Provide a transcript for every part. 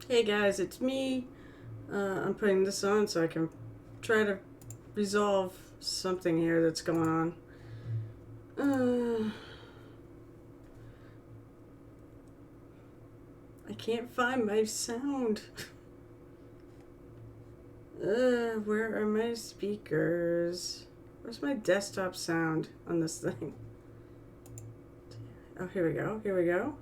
Hey guys, it's me. I'm putting this on so I can try to resolve something here that's going on. I can't find my sound. Where are my speakers? Where's my desktop sound on this thing? Oh, here we go. Here we go.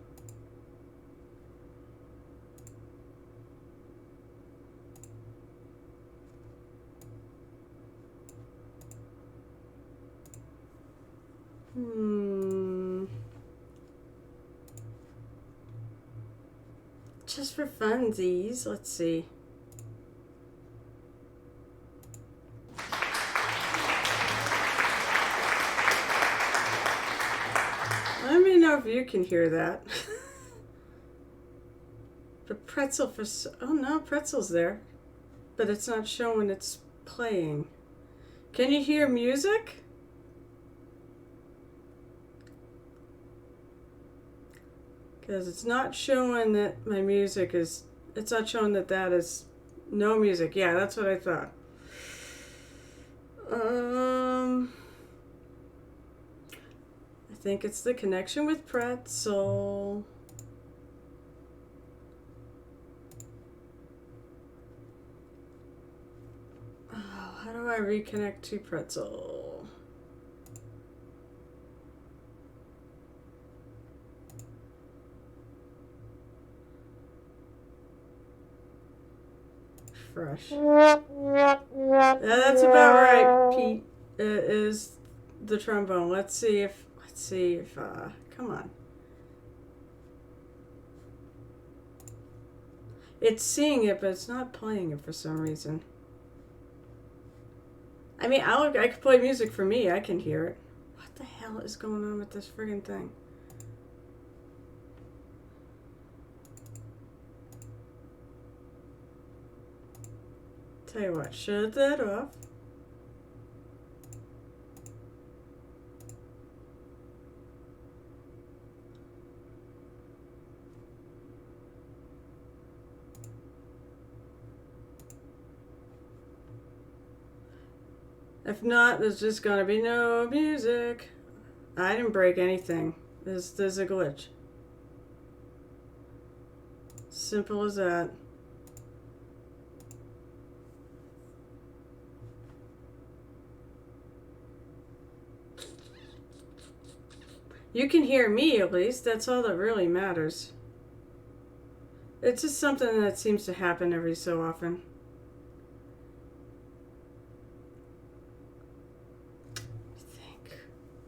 Just for funsies, let's see. Let me know if you can hear that. The pretzel for... Oh no, pretzel's there. But it's not showing it's playing. Can you hear music? Because it's not showing that my music is... It's not showing that that is no music. Yeah, that's what I thought. I think it's the connection with pretzel. Oh, how do I reconnect to pretzel? Fresh. Yeah, that's about right, Pete. It is the trombone. Let's see if come on. It's seeing it, but it's not playing it for some reason. I mean, I could play music for me. I can hear it. What the hell is going on with this friggin' thing? Tell you what, shut that off. If not, there's just gonna be no music. I didn't break anything. There's a glitch. Simple as that. You can hear me at least. That's all that really matters. It's just something that seems to happen every so often.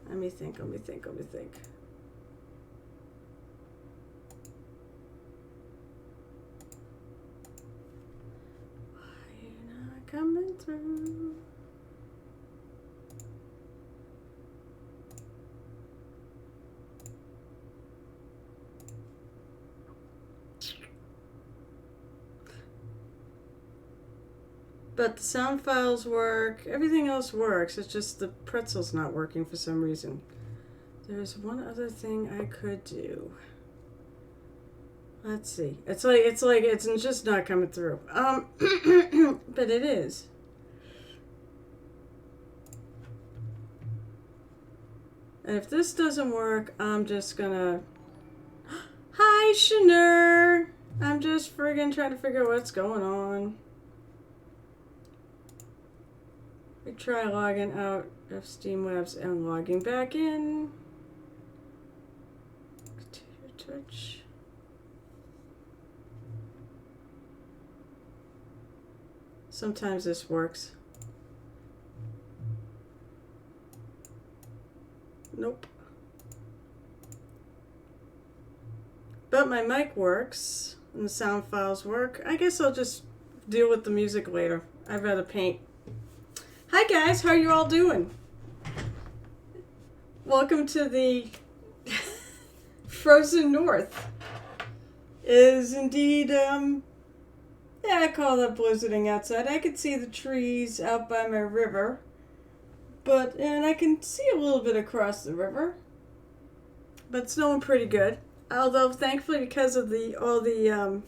Let me think. Why you not coming through? But the sound files work. Everything else works. It's just the pretzel's not working for some reason. There's one other thing I could do. Let's see. It's just not coming through. But it is. And if this doesn't work, I'm just gonna... Hi, Shanur! I'm just friggin' trying to figure out what's going on. We try logging out of SteamWebs and logging back in. Continue Twitch. Sometimes this works. Nope. But my mic works and the sound files work. I guess I'll just deal with the music later. I'd rather paint. Hi guys, how are you all doing? Welcome to the frozen north. It is indeed, yeah, I call that blizzarding outside. I can see the trees out by my river, and I can see a little bit across the river, but it's snowing pretty good. Although, thankfully, because of all the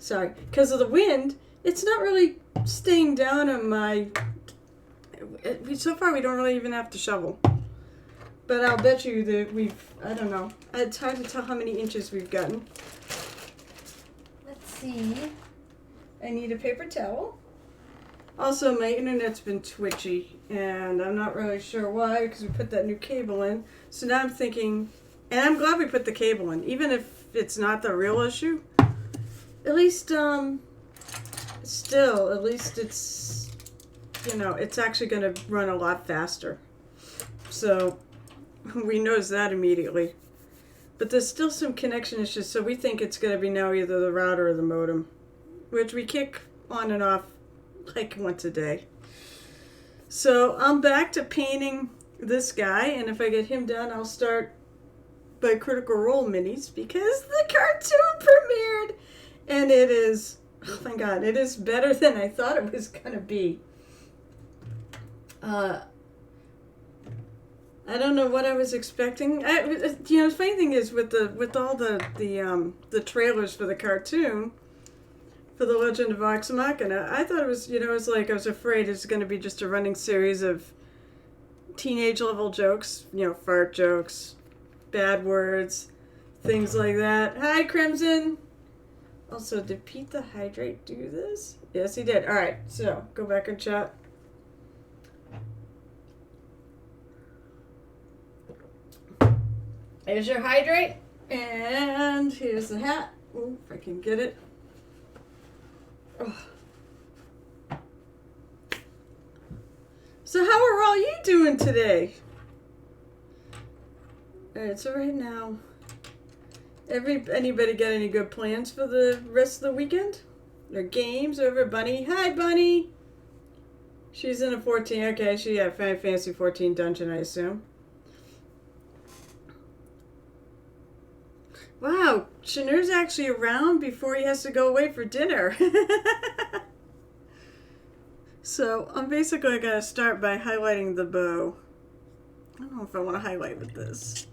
sorry, because of the wind, it's not really staying down on my... So far, we don't really even have to shovel. But I'll bet you that I don't know. It's hard to tell how many inches we've gotten. Let's see. I need a paper towel. Also, my internet's been twitchy, and I'm not really sure why, because we put that new cable in. So now I'm thinking, and I'm glad we put the cable in, even if it's not the real issue. At least, still, at least it's, it's actually going to run a lot faster. So we noticed that immediately. But there's still some connection issues, so we think it's going to be now either the router or the modem, which we kick on and off like once a day. So I'm back to painting this guy, and if I get him done, I'll start by Critical Role minis, because the cartoon premiered, and it is, oh my god, it is better than I thought it was going to be. I don't know what I was expecting. The funny thing is with all the trailers for the cartoon, for The Legend of Vox Machina, I thought it was, it was like I was afraid it's going to be just a running series of teenage level jokes, fart jokes, bad words, things like that. Hi, Crimson. Also, did Pete the Hydrate do this? Yes, he did. All right, so go back and chat. Here's your hydrate, and here's the hat. Oh, if I can get it. Oh. So how are all you doing today? Alright, so right now, anybody got any good plans for the rest of the weekend? Or games over Bunny? Hi, Bunny! She's in a 14, okay, she had Final Fantasy 14 dungeon, I assume. Wow, Shanur's actually around before he has to go away for dinner. So I'm basically going to start by highlighting the bow. I don't know if I want to highlight with this.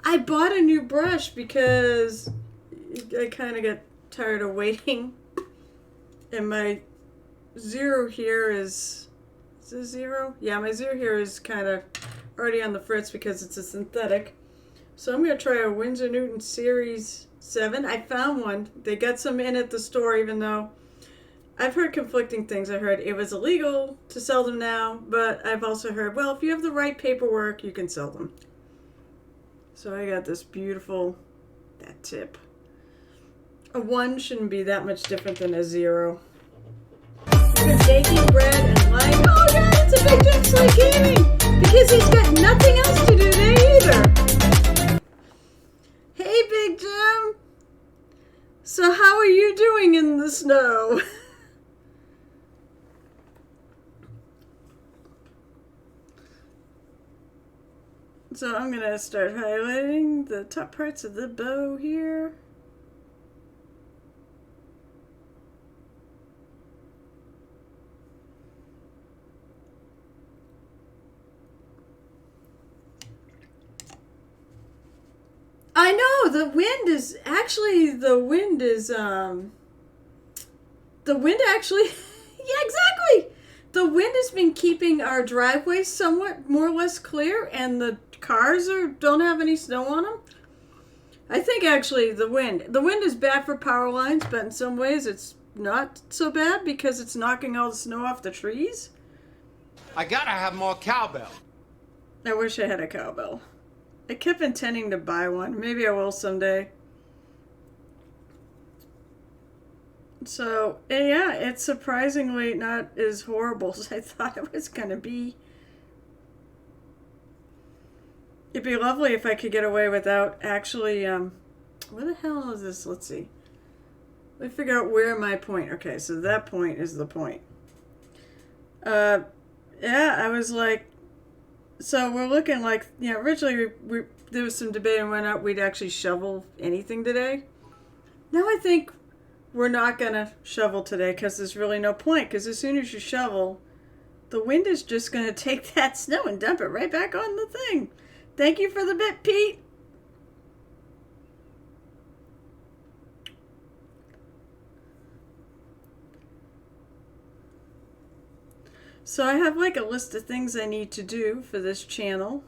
I bought a new brush because I kind of got tired of waiting. And my zero here is it zero? Yeah, my zero here is kind of already on the fritz because it's a synthetic. So I'm going to try a Winsor Newton Series 7. I found one. They got some in at the store, even though I've heard conflicting things. I heard it was illegal to sell them now, but I've also heard, well, if you have the right paperwork, you can sell them. So I got this beautiful, that tip. A 1 shouldn't be that much different than a 0. You've been baking bread and lying. Oh, yeah, it's a big difference like gaming, because he's got nothing else to do today either. Hey, Big Jim. So how are you doing in the snow? So I'm going to start highlighting the top parts of the bow here. I know, the wind actually, yeah, exactly. The wind has been keeping our driveways somewhat more or less clear, and the cars don't have any snow on them. I think actually the wind is bad for power lines, but in some ways it's not so bad because it's knocking all the snow off the trees. I gotta have more cowbell. I wish I had a cowbell. I kept intending to buy one. Maybe I will someday. So, yeah, it's surprisingly not as horrible as I thought it was going to be. It'd be lovely if I could get away without actually, what the hell is this? Let's see. Let me figure out where my point, okay, so that point is the point. Yeah, I was like, so we're looking like, originally there was some debate on whether or not we'd actually shovel anything today. Now I think we're not going to shovel today because there's really no point, because as soon as you shovel, the wind is just going to take that snow and dump it right back on the thing. Thank you for the bit, Pete. So I have like a list of things I need to do for this channel.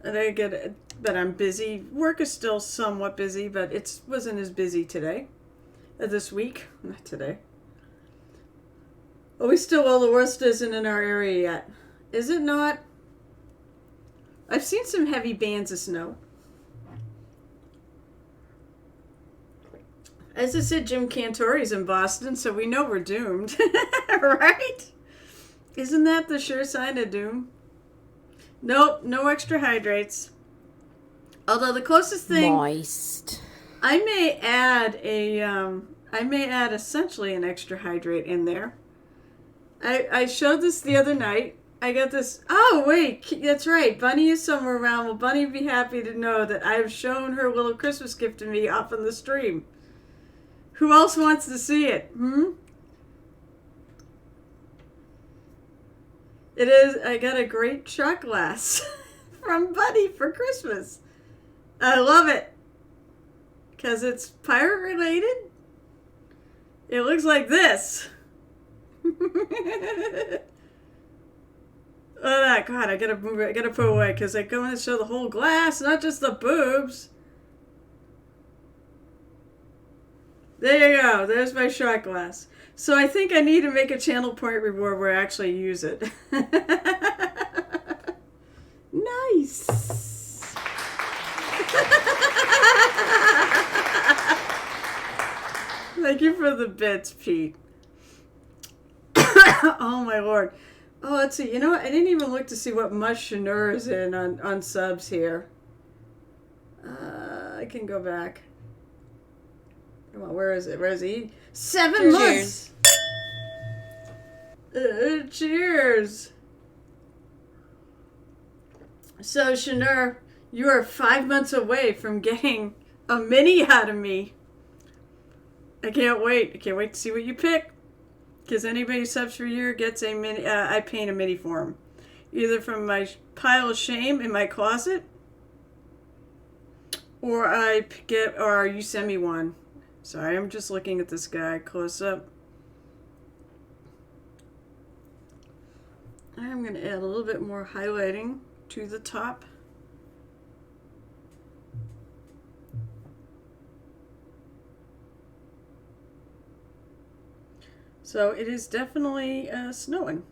And but I'm busy. Work is still somewhat busy, but it wasn't as busy today. This week. Not today. Oh, the worst isn't in our area yet. Is it not? I've seen some heavy bands of snow. As I said, Jim Cantori's in Boston, so we know we're doomed. Right? Isn't that the sure sign of doom? Nope, no extra hydrates. Although the closest thing... Moist. I may add essentially an extra hydrate in there. I showed this the other night. I got this... Oh, wait, that's right. Bunny is somewhere around. Will Bunny be happy to know that I have shown her little Christmas gift to me off on the stream? Who else wants to see it? It is... I got a great shot glass from Bunny for Christmas. I love it. Because it's pirate related. It looks like this. Oh God, I gotta move it. I gotta put it away because I want to show the whole glass, not just the boobs. There you go. There's my shot glass. So I think I need to make a channel point reward where I actually use it. Nice. Thank you for the bits, Pete. Oh my Lord. Oh, let's see. You know what? I didn't even look to see what Mushinur is in on subs here. I can go back. Come on, where is it? Where is he? 7 months! Cheers! So, Shanur, you are 5 months away from getting a mini out of me. I can't wait. I can't wait to see what you pick. Because anybody who subs for a year gets a mini. I paint a mini for him. Either from my pile of shame in my closet, or you send me one. Sorry, I'm just looking at this guy close up. I'm going to add a little bit more highlighting to the top. So it is definitely snowing.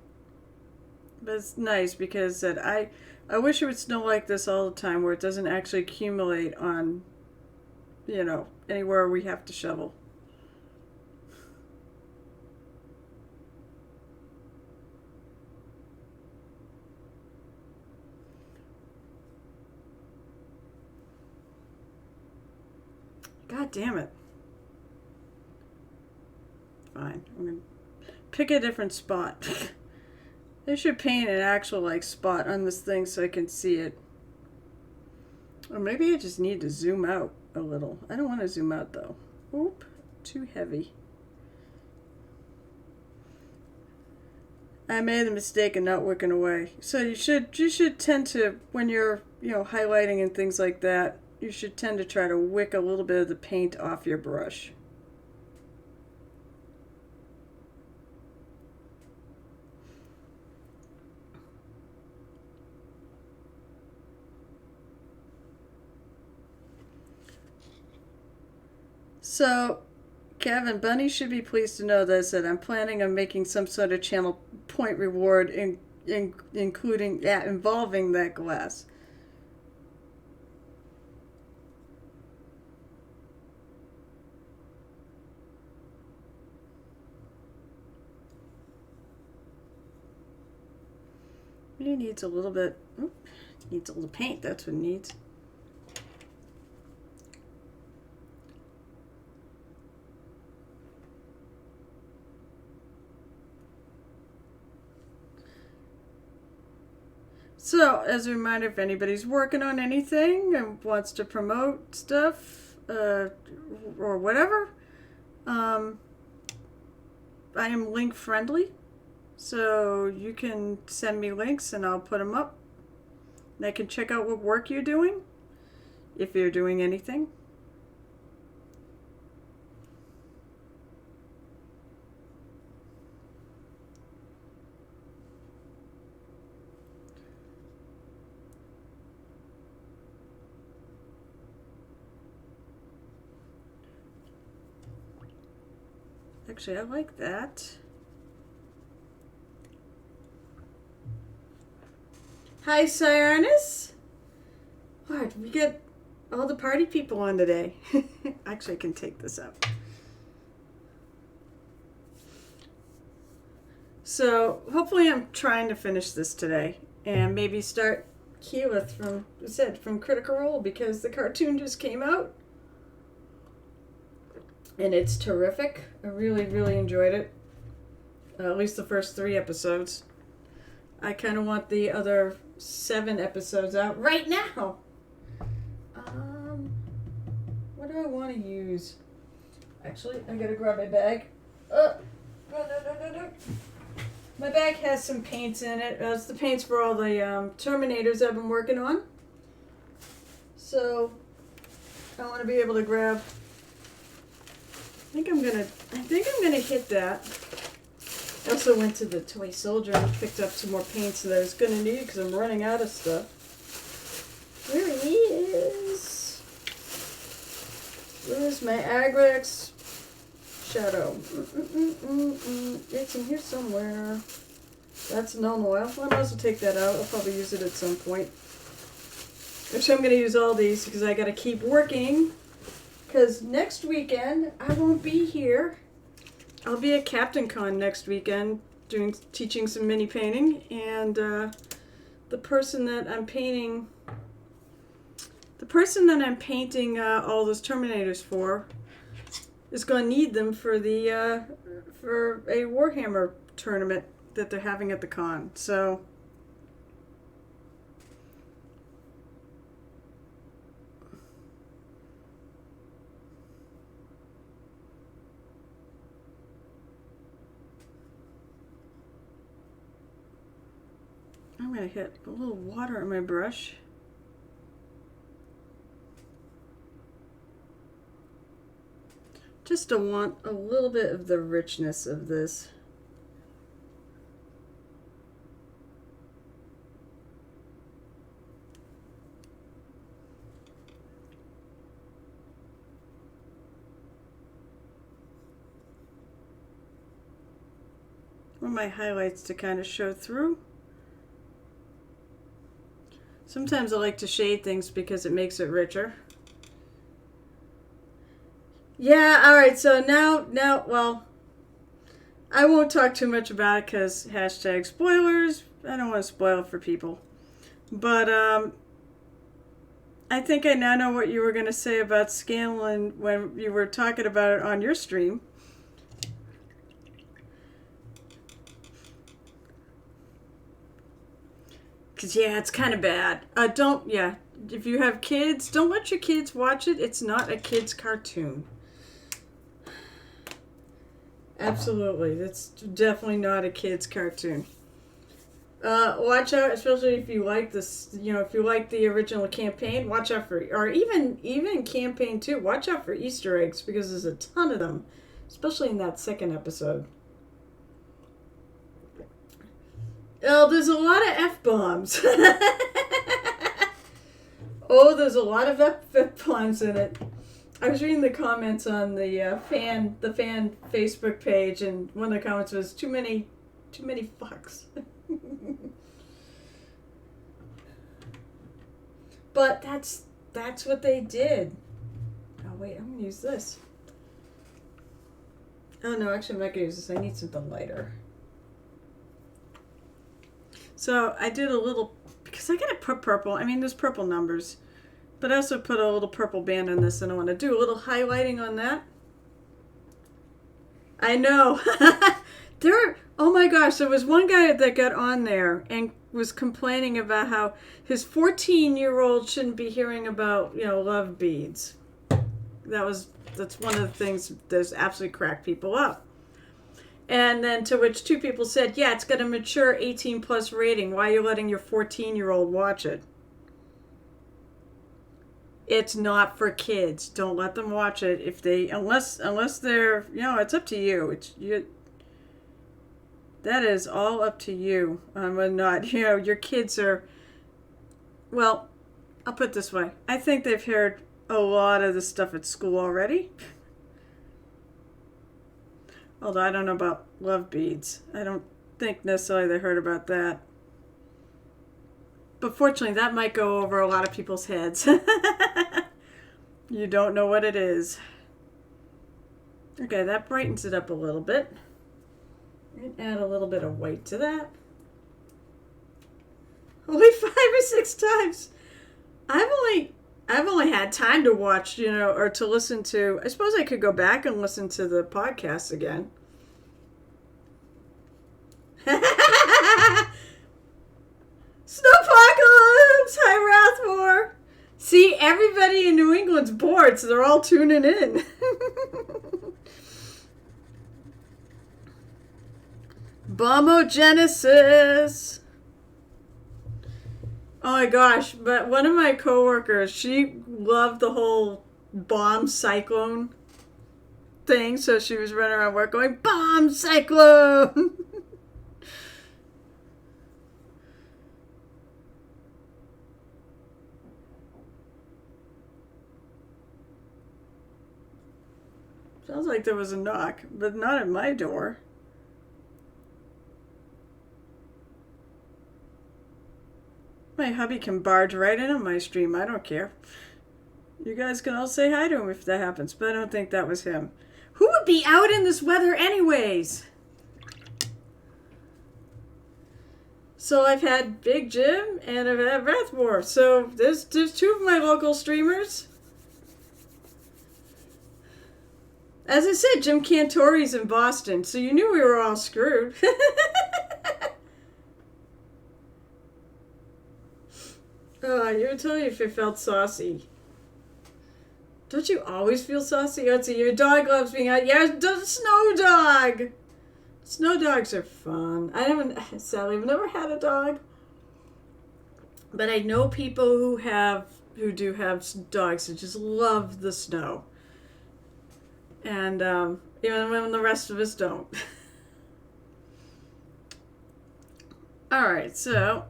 But it's nice because I wish it would snow like this all the time where it doesn't actually accumulate on, anywhere we have to shovel. God damn it. Fine. I'm going to pick a different spot. I should paint an actual spot on this thing so I can see it. Or maybe I just need to zoom out a little. I don't want to zoom out though. Oop, too heavy. I made the mistake of not working away. So you should tend to, when you're highlighting and things like that, you should tend to try to wick a little bit of the paint off your brush. So, Kevin, Bunny should be pleased to know that I'm planning on making some sort of channel point reward involving that glass. It needs a little bit. Needs a little paint. That's what it needs. So, as a reminder, if anybody's working on anything and wants to promote stuff or whatever, I am link friendly. So you can send me links and I'll put them up. And I can check out what work you're doing, if you're doing anything. Actually, I like that. Hi, Cyrus. What? We get all the party people on today. Actually, I can take this up. So, hopefully I'm trying to finish this today. And maybe start Keyleth from Critical Role, because the cartoon just came out. And it's terrific. I really, really enjoyed it. At least the first 3 episodes. I kind of want the other 7 episodes out right now. What do I want to use? Actually, I gotta grab my bag. No. My bag has some paints in it. It's the paints for all the Terminators I've been working on. So, I want to be able to grab... I think I'm gonna hit that. I also went to the Toy Soldier and picked up some more paints that I was gonna need because I'm running out of stuff. Where he is? Where's my Agrex shadow? It's in here somewhere. That's null oil. I might as well take that out. I'll probably use it at some point. Actually, I'm gonna use all these because I gotta keep working. Because next weekend, I won't be here. I'll be at Captain Con next weekend teaching some mini painting. And the person that I'm painting all those Terminators for is going to need them for for a Warhammer tournament that they're having at the con. So... I'm going to hit a little water on my brush. Just to want a little bit of the richness of this. I want my highlights to kind of show through. Sometimes I like to shade things because it makes it richer. Yeah, alright, so now, well, I won't talk too much about it because hashtag spoilers. I don't want to spoil it for people. But, I think I now know what you were going to say about Scanlan when you were talking about it on your stream. Because, yeah, it's kind of bad. If you have kids, don't let your kids watch it. It's not a kid's cartoon. Absolutely. That's definitely not a kid's cartoon. Watch out, especially if you like this, if you like the original campaign, watch out for, or even campaign 2, watch out for Easter eggs, because there's a ton of them, especially in that second episode. Oh, there's a lot of F-bombs. Oh, there's a lot of F-bombs in it. I was reading the comments on the fan Facebook page, and one of the comments was too many fucks. But that's what they did. Oh wait, I'm gonna use this. Oh no, actually I'm not gonna use this. I need something lighter. So I did a little, because I gotta put purple. I mean, there's purple numbers, but I also put a little purple band on this, and I want to do a little highlighting on that. I know. Oh my gosh, there was one guy that got on there and was complaining about how his 14-year-old shouldn't be hearing about, love beads. That's one of the things that's absolutely cracked people up. And then to which 2 people said, yeah, it's got a mature 18 plus rating. Why are you letting your 14-year-old watch it? It's not for kids. Don't let them watch it unless they're, it's up to you. That is all up to you. Whether or not, your kids are, well, I'll put it this way. I think they've heard a lot of the stuff at school already. A Although I don't know about love beads. I don't think necessarily they heard about that. But fortunately, that might go over a lot of people's heads. You don't know what it is. Okay, that brightens it up a little bit. Add a little bit of white to that. Only 5 or 6 times. I've only had time to watch, or to listen to. I suppose I could go back and listen to the podcast again. Snowpocalypse! Hi, Rathmore! See, everybody in New England's bored, so they're all tuning in. Bombogenesis! Oh my gosh, but one of my coworkers, she loved the whole bomb cyclone thing, so she was running around work going, bomb cyclone! Sounds like there was a knock, but not at my door. My hubby can barge right in on my stream. I don't care. You guys can all say hi to him if that happens, but I don't think that was him. Who would be out in this weather anyways? So I've had Big Jim and I've had Rathmore. So there's 2 of my local streamers. As I said, Jim Cantori's in Boston, so you knew we were all screwed. Oh, you would tell you if you felt saucy. Don't you always feel saucy? Oh, your dog loves being out. Yeah, snow dog. Snow dogs are fun. Sadly, I've never had a dog, but I know people who do have dogs that just love the snow. And even when the rest of us don't. Alright, so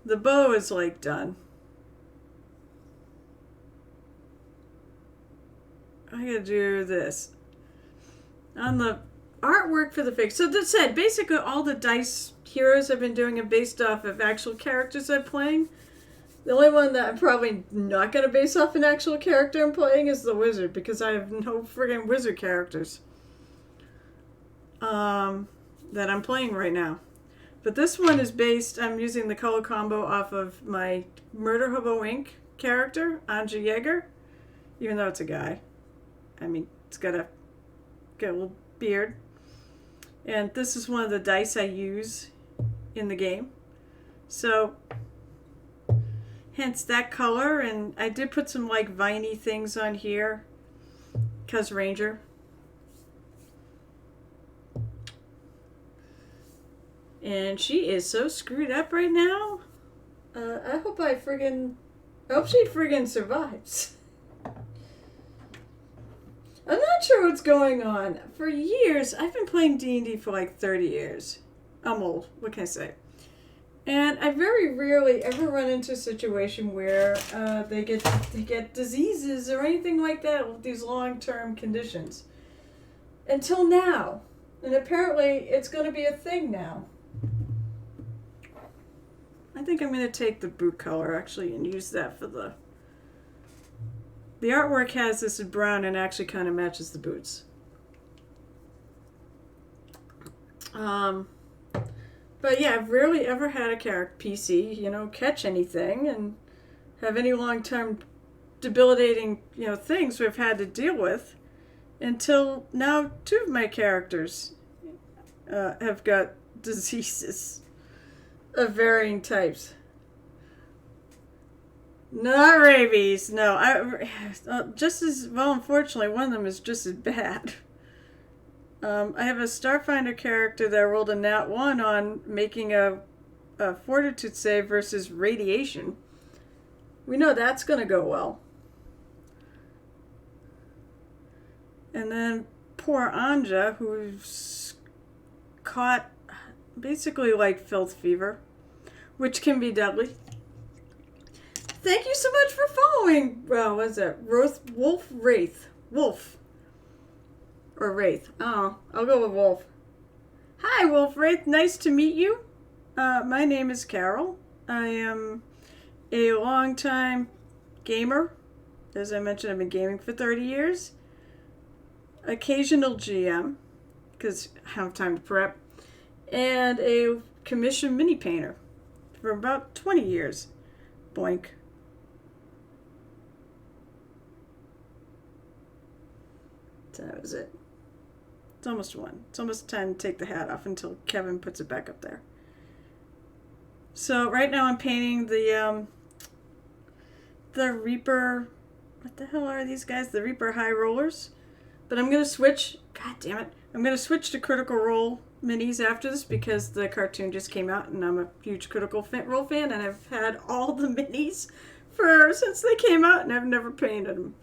the bow is like done. I gotta do this. On the artwork for the figure. So that said, basically all the dice heroes I've been doing are based off of actual characters I'm playing. The only one that I'm probably not going to base off an actual character I'm playing is the wizard, because I have no friggin' wizard characters that I'm playing right now. But this one is based, I'm using the color combo off of my Murder Hobo Inc. character, Anja Yeager, even though it's a guy. I mean, it's got a little beard. And this is one of the dice I use in the game. So, hence that color, and I did put some like viney things on here, cause Ranger. And she is so screwed up right now. I hope she friggin' survives. I'm not sure what's going on. For years, I've been playing D&D for like 30 years. I'm old, what can I say? And I very rarely ever run into a situation where they get diseases or anything like that with these long-term conditions. Until now. And apparently it's going to be a thing now. I think I'm going to take the boot color actually and use that for the... The artwork has this in brown and actually kind of matches the boots. But yeah, I've rarely ever had a character PC, catch anything and have any long-term debilitating, things we've had to deal with until now 2 of my characters have got diseases of varying types. Not rabies, no. Just as well, unfortunately, one of them is just as bad. I have a Starfinder character that I rolled a nat 1 on making a fortitude save versus radiation. We know that's going to go well. And then poor Anja, who's caught basically like filth fever, which can be deadly. Thank you so much for following. Well, what's that? Wolf Wraith. Wolf. Or Wraith? Oh, I'll go with Wolf. Hi, Wolf Wraith. Nice to meet you. My name is Carol. I am a longtime gamer. As I mentioned, I've been gaming for 30 years. Occasional GM, because I have time to prep. And a commissioned mini painter for about 20 years. Boink. So that was it. It's almost 1. It's almost time to take the hat off until Kevin puts it back up there. So right now I'm painting the Reaper. What the hell are these guys? The Reaper High Rollers. But I'm going to switch. God damn it. I'm going to switch to Critical Role minis after this because the cartoon just came out and I'm a huge Critical Role fan and I've had all the minis since they came out and I've never painted them.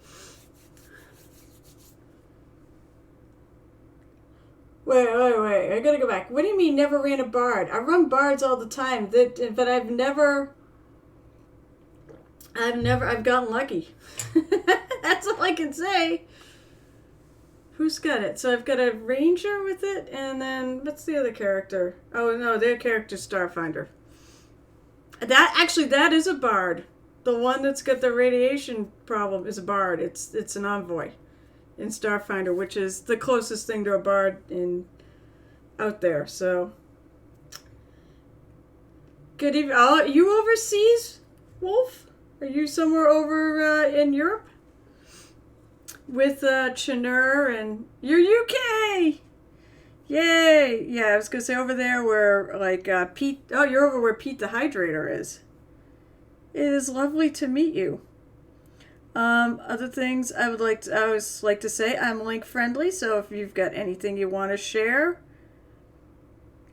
Wait. I gotta go back. What do you mean never ran a bard? I run bards all the time, but I've gotten lucky. That's all I can say. Who's got it? So I've got a ranger with it, and then what's the other character? Oh no, their character's Starfinder. That is a bard. The one that's got the radiation problem is a bard. It's an envoy in Starfinder, which is the closest thing to a bard out there. So good evening. Are you overseas, Wolf? Are you somewhere over in Europe with Chanur and you're UK? Yay! Yeah, I was gonna say over there where like Pete. Oh, you're over where Pete the Hydrator is. It is lovely to meet you. Other things I always like to say, I'm link friendly, so if you've got anything you want to share.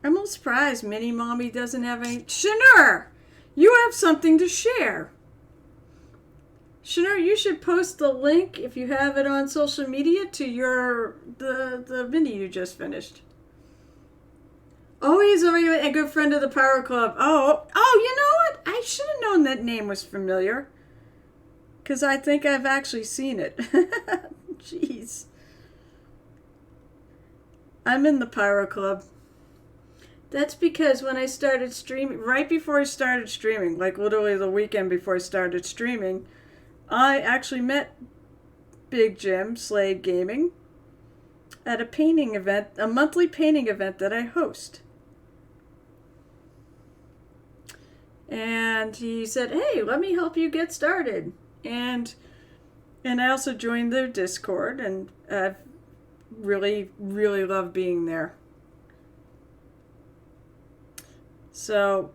I'm a little surprised Mini Mommy doesn't have any. Chanur, you have something to share. Chanur, you should post the link if you have it on social media to the mini you just finished. Oh, he's already a good friend of the Power Club. Oh, you know what? I should have known that name was familiar. Because I think I've actually seen it. Jeez. I'm in the Pyro Club. That's because when I started streaming, right before I started streaming, like literally the weekend before I started streaming, I actually met Big Jim, Slade Gaming, at a painting event, a monthly painting event that I host. And he said, hey, let me help you get started. And I also joined their Discord, and I've really, really loved being there. So,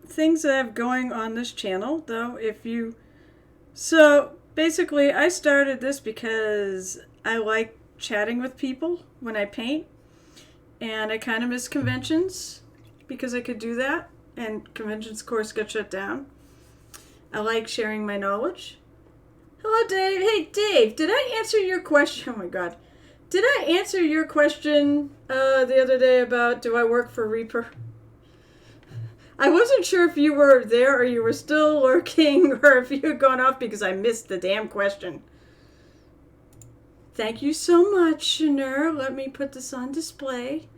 things that I have going on this channel, though, So, basically, I started this because I like chatting with people when I paint, and I kind of miss conventions because I could do that, and conventions, of course, got shut down. I like sharing my knowledge. Hello, Dave. Hey, Dave, did I answer your question? Oh, my God. Did I answer your question the other day about do I work for Reaper? I wasn't sure if you were there or you were still lurking or if you had gone off because I missed the damn question. Thank you so much, Chanur. Let me put this on display.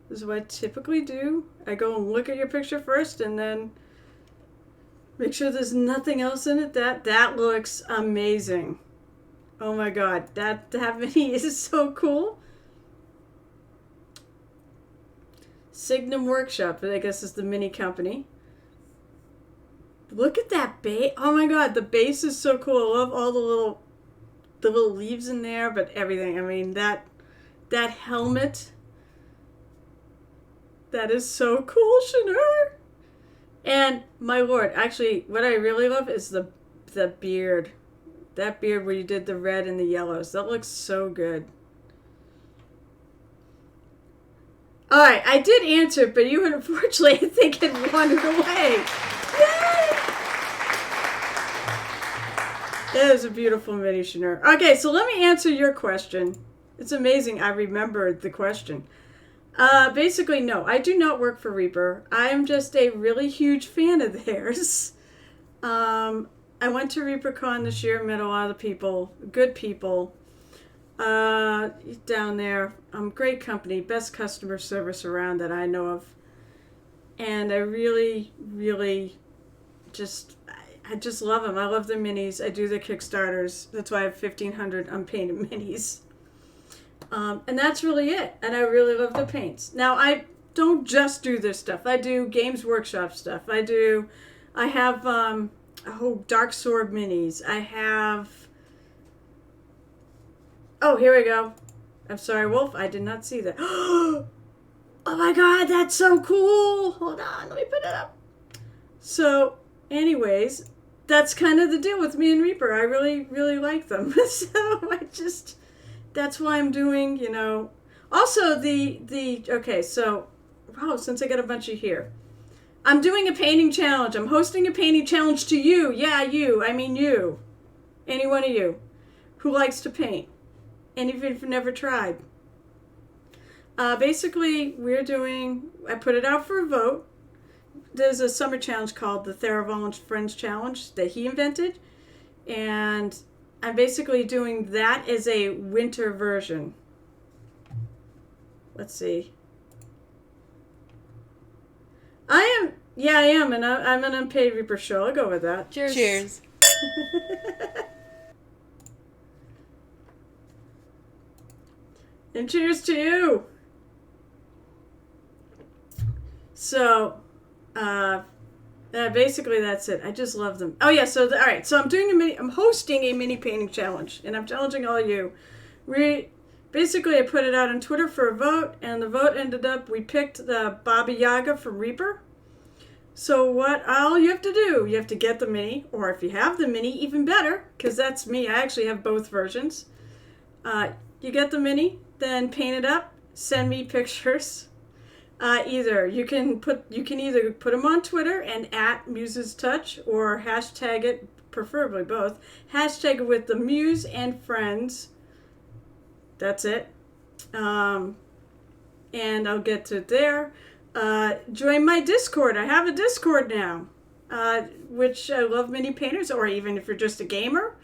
This is what I typically do. I go and look at your picture first and then make sure there's nothing else in it. That looks amazing. Oh my God, that mini is so cool. Signum Workshop, I guess is the mini company. Look at that base. Oh my God, the base is so cool. I love all the little leaves in there, but everything. I mean, that helmet. That is so cool, Chanur. And my lord, actually, what I really love is the beard. That beard where you did the red and the yellows. That looks so good. Alright, I did answer, but you unfortunately, I think, had wandered away. Yay! That is a beautiful mini, Chanur. Okay, so let me answer your question. It's amazing I remembered the question. Basically, no, I do not work for Reaper. I am just a really huge fan of theirs. I went to ReaperCon this year, met a lot of people, good people. Down there. Great company, best customer service around that I know of. And I really, really I just love them. I love their minis. I do their Kickstarters. That's why I have 1,500 unpainted minis. And that's really it. And I really love the paints. Now, I don't just do this stuff. I do Games Workshop stuff. I have, Dark Sword minis. I have, oh, here we go. I'm sorry, Wolf. I did not see that. Oh my God, that's so cool. Hold on, let me put it up. So, anyways, that's kind of the deal with me and Reaper. I really, really like them. So that's why I'm doing, Also, okay, so, wow, since I got a bunch of here. I'm doing a painting challenge. I'm hosting a painting challenge to you. Yeah, you. I mean you. Any one of you who likes to paint. And even if you've never tried. Basically, I put it out for a vote. There's a summer challenge called the Tavern Friends Challenge that he invented. And I'm basically doing that as a winter version. Let's see. I am, and I'm an unpaid Reaper show. I'll go with that. Cheers. Cheers. And cheers to you. So, basically that's it. I just love them. Oh yeah, so all right. So I'm hosting a mini painting challenge, and I'm challenging all you. Basically, I put it out on Twitter for a vote, and the vote ended up, we picked the Baba Yaga from Reaper. So all you have to do, you have to get the mini, or if you have the mini, even better, because that's me. I actually have both versions. You get the mini, then paint it up, send me pictures. You can either put them on Twitter and @MusesTouch, or hashtag it, preferably both. Hashtag it with the Muse and Friends. That's it. And I'll get to it there. Join my Discord. I have a Discord now, which I love mini painters, or even if you're just a gamer.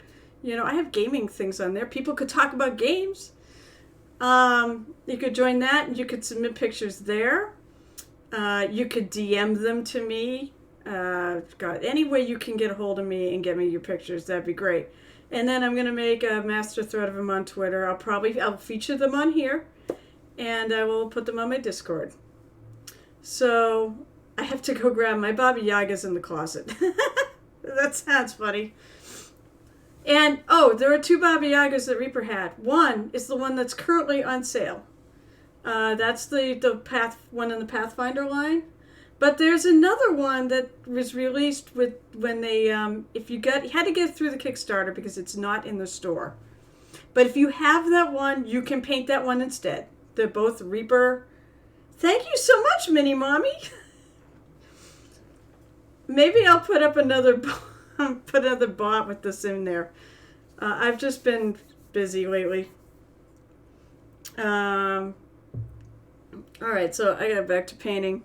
I have gaming things on there. People could talk about games. You could join that, and you could submit pictures there. You could DM them to me. Any way you can get a hold of me and get me your pictures, that'd be great. And then I'm going to make a master thread of them on Twitter. I'll feature them on here, and I will put them on my Discord. So I have to go grab my Baba Yaga's in the closet. That sounds funny. And, there are 2 Baba Yagas that Reaper had. One is the one that's currently on sale. That's the one in the Pathfinder line. But there's another one that was released when they, you had to get through the Kickstarter because it's not in the store. But if you have that one, you can paint that one instead. They're both Reaper. Thank you so much, Mini Mommy. Maybe I'll put up another bot with this in there. I've just been busy lately. All right, so I got back to painting.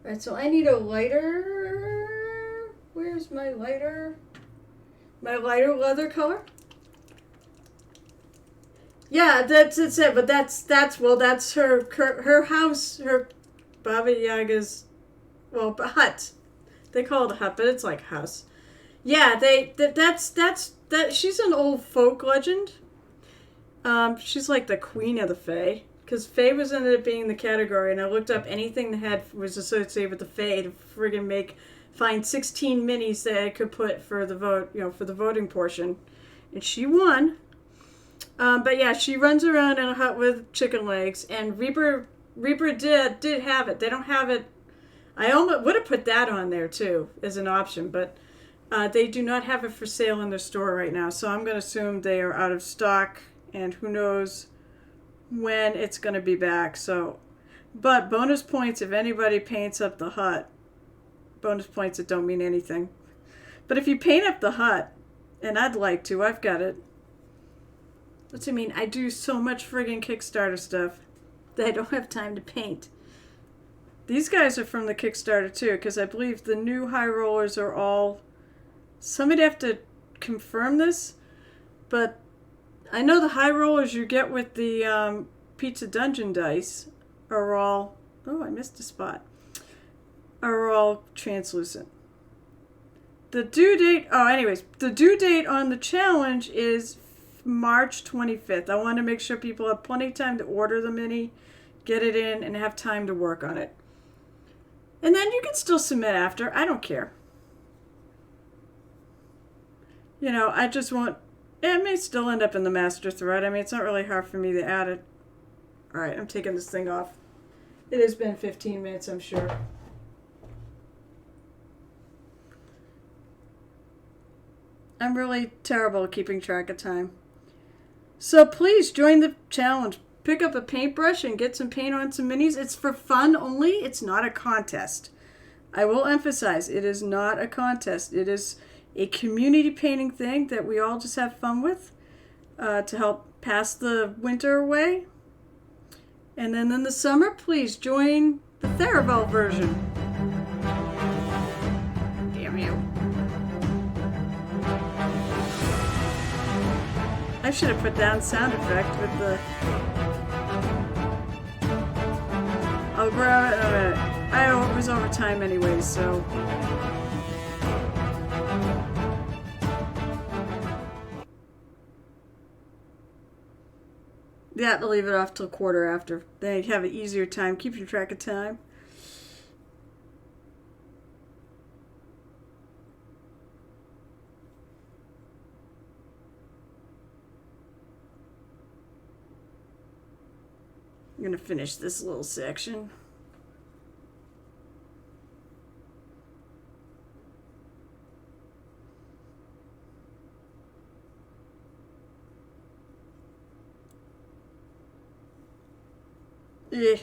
All right, so I need a lighter. Where's my lighter? My lighter leather color. Yeah, that's it. But that's her house, her Baba Yaga's, hut. They call it a hut, but it's like a house. Yeah, that's she's an old folk legend. She's like the queen of the Fae. Because Fae ended up being the category, and I looked up anything that was associated with the Fae to friggin' find 16 minis that I could put for the vote, for the voting portion. And she won. But yeah, she runs around in a hut with chicken legs, and Reaper did have it. They don't have it. I almost would have put that on there too as an option, but they do not have it for sale in their store right now. So I'm going to assume they are out of stock, and who knows when it's going to be back. So, but bonus points if anybody paints up the hut. Bonus points that don't mean anything. But if you paint up the hut, and I'd like to, I've got it. I do so much friggin' Kickstarter stuff that I don't have time to paint. These guys are from the Kickstarter too, because I believe the new high rollers are all... Somebody'd have to confirm this, but I know the high rollers you get with the Pizza Dungeon dice are all... Oh, I missed a spot. Are all translucent. The due date... Oh, anyways. The due date on the challenge is March 25th. I want to make sure people have plenty of time to order the mini, get it in, and have time to work on it. And then you can still submit after. I don't care. You know, I just want... It may still end up in the master thread. I mean, it's not really hard for me to add it. Alright, I'm taking this thing off. It has been 15 minutes, I'm sure. I'm really terrible at keeping track of time. So please join the challenge. Pick up a paintbrush and get some paint on some minis. It's for fun only. It's not a contest. I will emphasize, it is not a contest. It is a community painting thing that we all just have fun with to help pass the winter away. And then in the summer, please join the Tavern version. Damn you. I should have put down sound effect with the... I'll grab it in a minute. It was over time anyways, so... Yeah, to leave it off till quarter after. Then you have an easier time keeping track of time. I'm going to finish this little section. Yeah.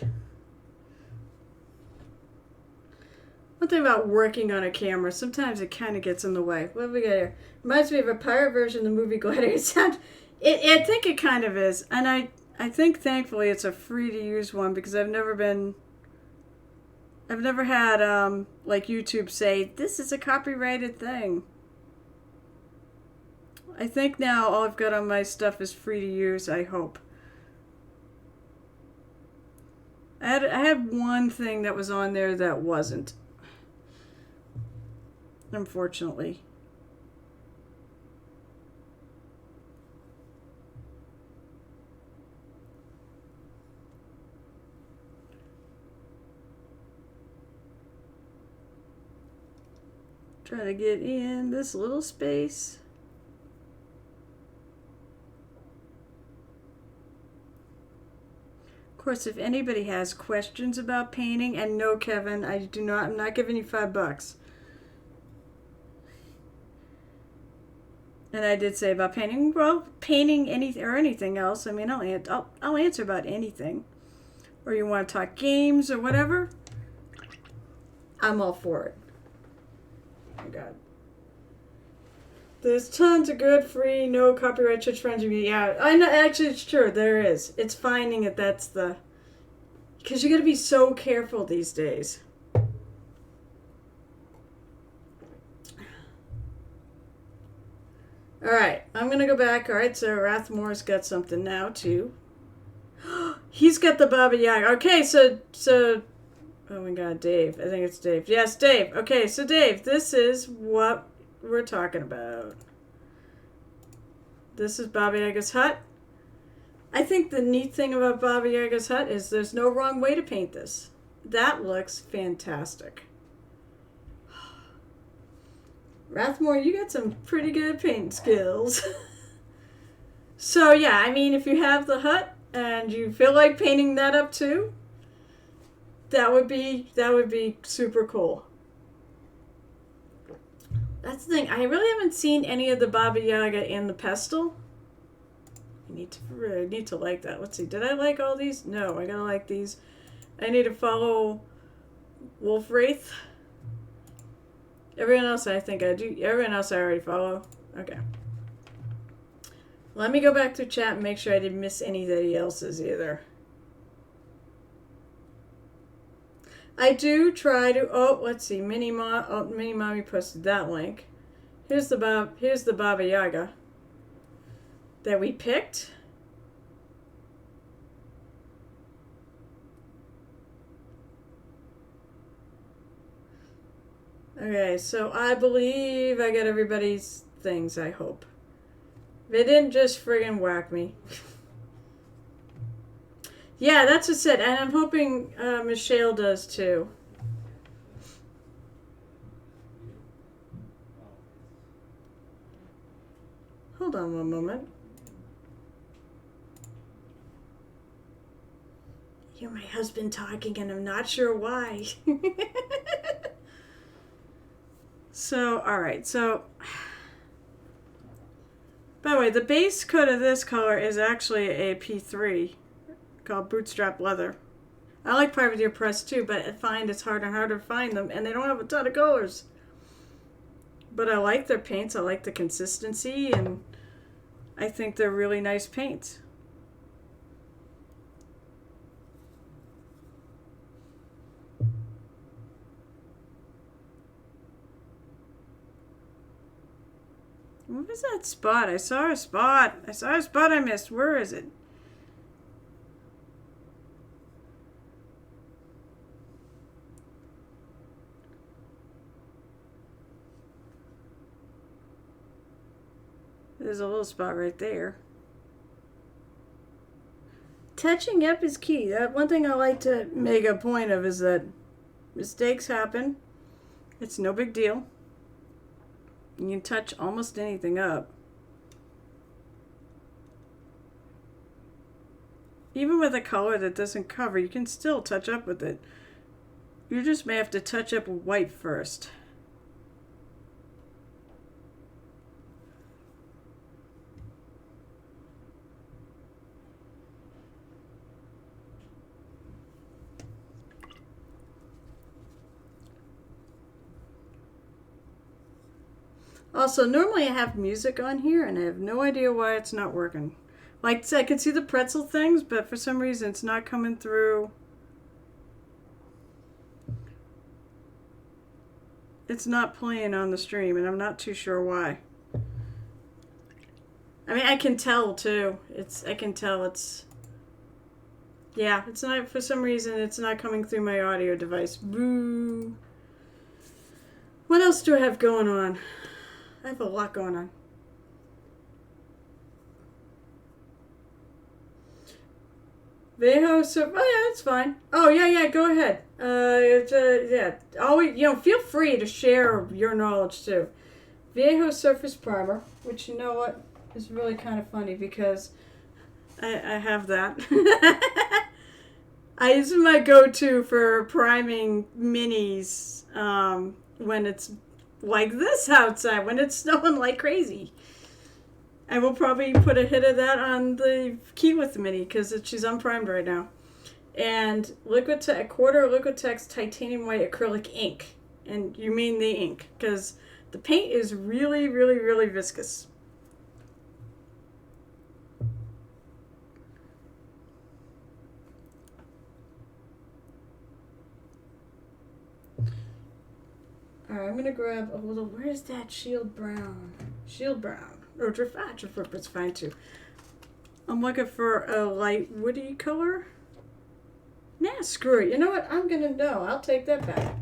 One thing about working on a camera, sometimes it kind of gets in the way. What have we got here? Reminds me of a pirate version of the movie Gladiator. I think it kind of is. And I think thankfully it's a free to use one because I've never had like YouTube say this is a copyrighted thing. I think now all I've got on my stuff is free to use, I hope. I had one thing that was on there that wasn't. Unfortunately. Try to get in this little space. Of course, if anybody has questions about painting, and no, Kevin, I'm not giving you $5. And I did say about painting, well, painting anything else. I mean, I'll answer about anything. Or you want to talk games or whatever, I'm all for it. Oh my God. There's tons of good, free, no copyright church friends. Yeah, I know. Actually, it's true. There is. It's finding it. That's the... Because you got to be so careful these days. All right. I'm going to go back. All right. So Rathmore's got something now, too. He's got the Baba Yaga. Okay. So... Oh, my God. Dave. I think it's Dave. Yes, Dave. Okay. So, Dave, this is what we're talking about. This is Baba Yaga's hut. I think the neat thing about Baba Yaga's hut is there's no wrong way to paint this. That looks fantastic. Rathmore, you got some pretty good paint skills. So yeah, I mean, if you have the hut and you feel like painting that up too, that would be super cool. That's the thing. I really haven't seen any of the Baba Yaga in the pestle. I need to like that. Let's see. Did I like all these? No, I gotta like these. I need to follow Wolf Wraith. Everyone else I think I do. Everyone else I already follow. Okay. Let me go back to chat and make sure I didn't miss anybody else's either. I do try to... Oh, let's see. Mini Mommy posted that link. Here's the Baba Yaga. that we picked. Okay, so I believe I got everybody's things, I hope. They didn't just friggin' whack me. Yeah, that's what's it. And I'm hoping Michelle does too. Hold on one moment. Hear my husband talking and I'm not sure why. So, alright, so... By the way, the base coat of this color is actually a P3 called Bootstrap Leather. I like Privateer Press too, but I find it's harder and harder to find them, and they don't have a ton of colors. But I like their paints, I like the consistency, and I think they're really nice paints. What was that spot? I saw a spot. I saw a spot I missed. Where is it? There's a little spot right there. Touching up is key. One thing I like to make a point of is that mistakes happen. It's no big deal. You can touch almost anything up. Even with a color that doesn't cover, you can still touch up with it. You just may have to touch up white first. Also, normally I have music on here, and I have no idea why it's not working. Like, I can see the pretzel things, but for some reason it's not coming through. It's not playing on the stream, and I'm not too sure why. I mean, I can tell, too. I can tell it's... Yeah, it's not, for some reason, it's not coming through my audio device. Boo! What else do I have going on? I have a lot going on. Vejo, so oh yeah, it's fine. Oh yeah, go ahead. Yeah, always feel free to share your knowledge too. Viejo Surface Primer, which you know what is really kind of funny because I have that. I use my go-to for priming minis when it's like this outside, when it's snowing like crazy. I will probably put a hit of that on the Keyworth Mini because she's unprimed right now. And a quarter Liquitex titanium white acrylic ink. And you mean the ink because the paint is really, really, really viscous. Alright, I'm going to grab a little... Where's that Shield Brown? Shield Brown. Or Drift's fine too. I'm looking for a light woody color. Nah, screw it. You know what? I'm going to know. I'll take that back.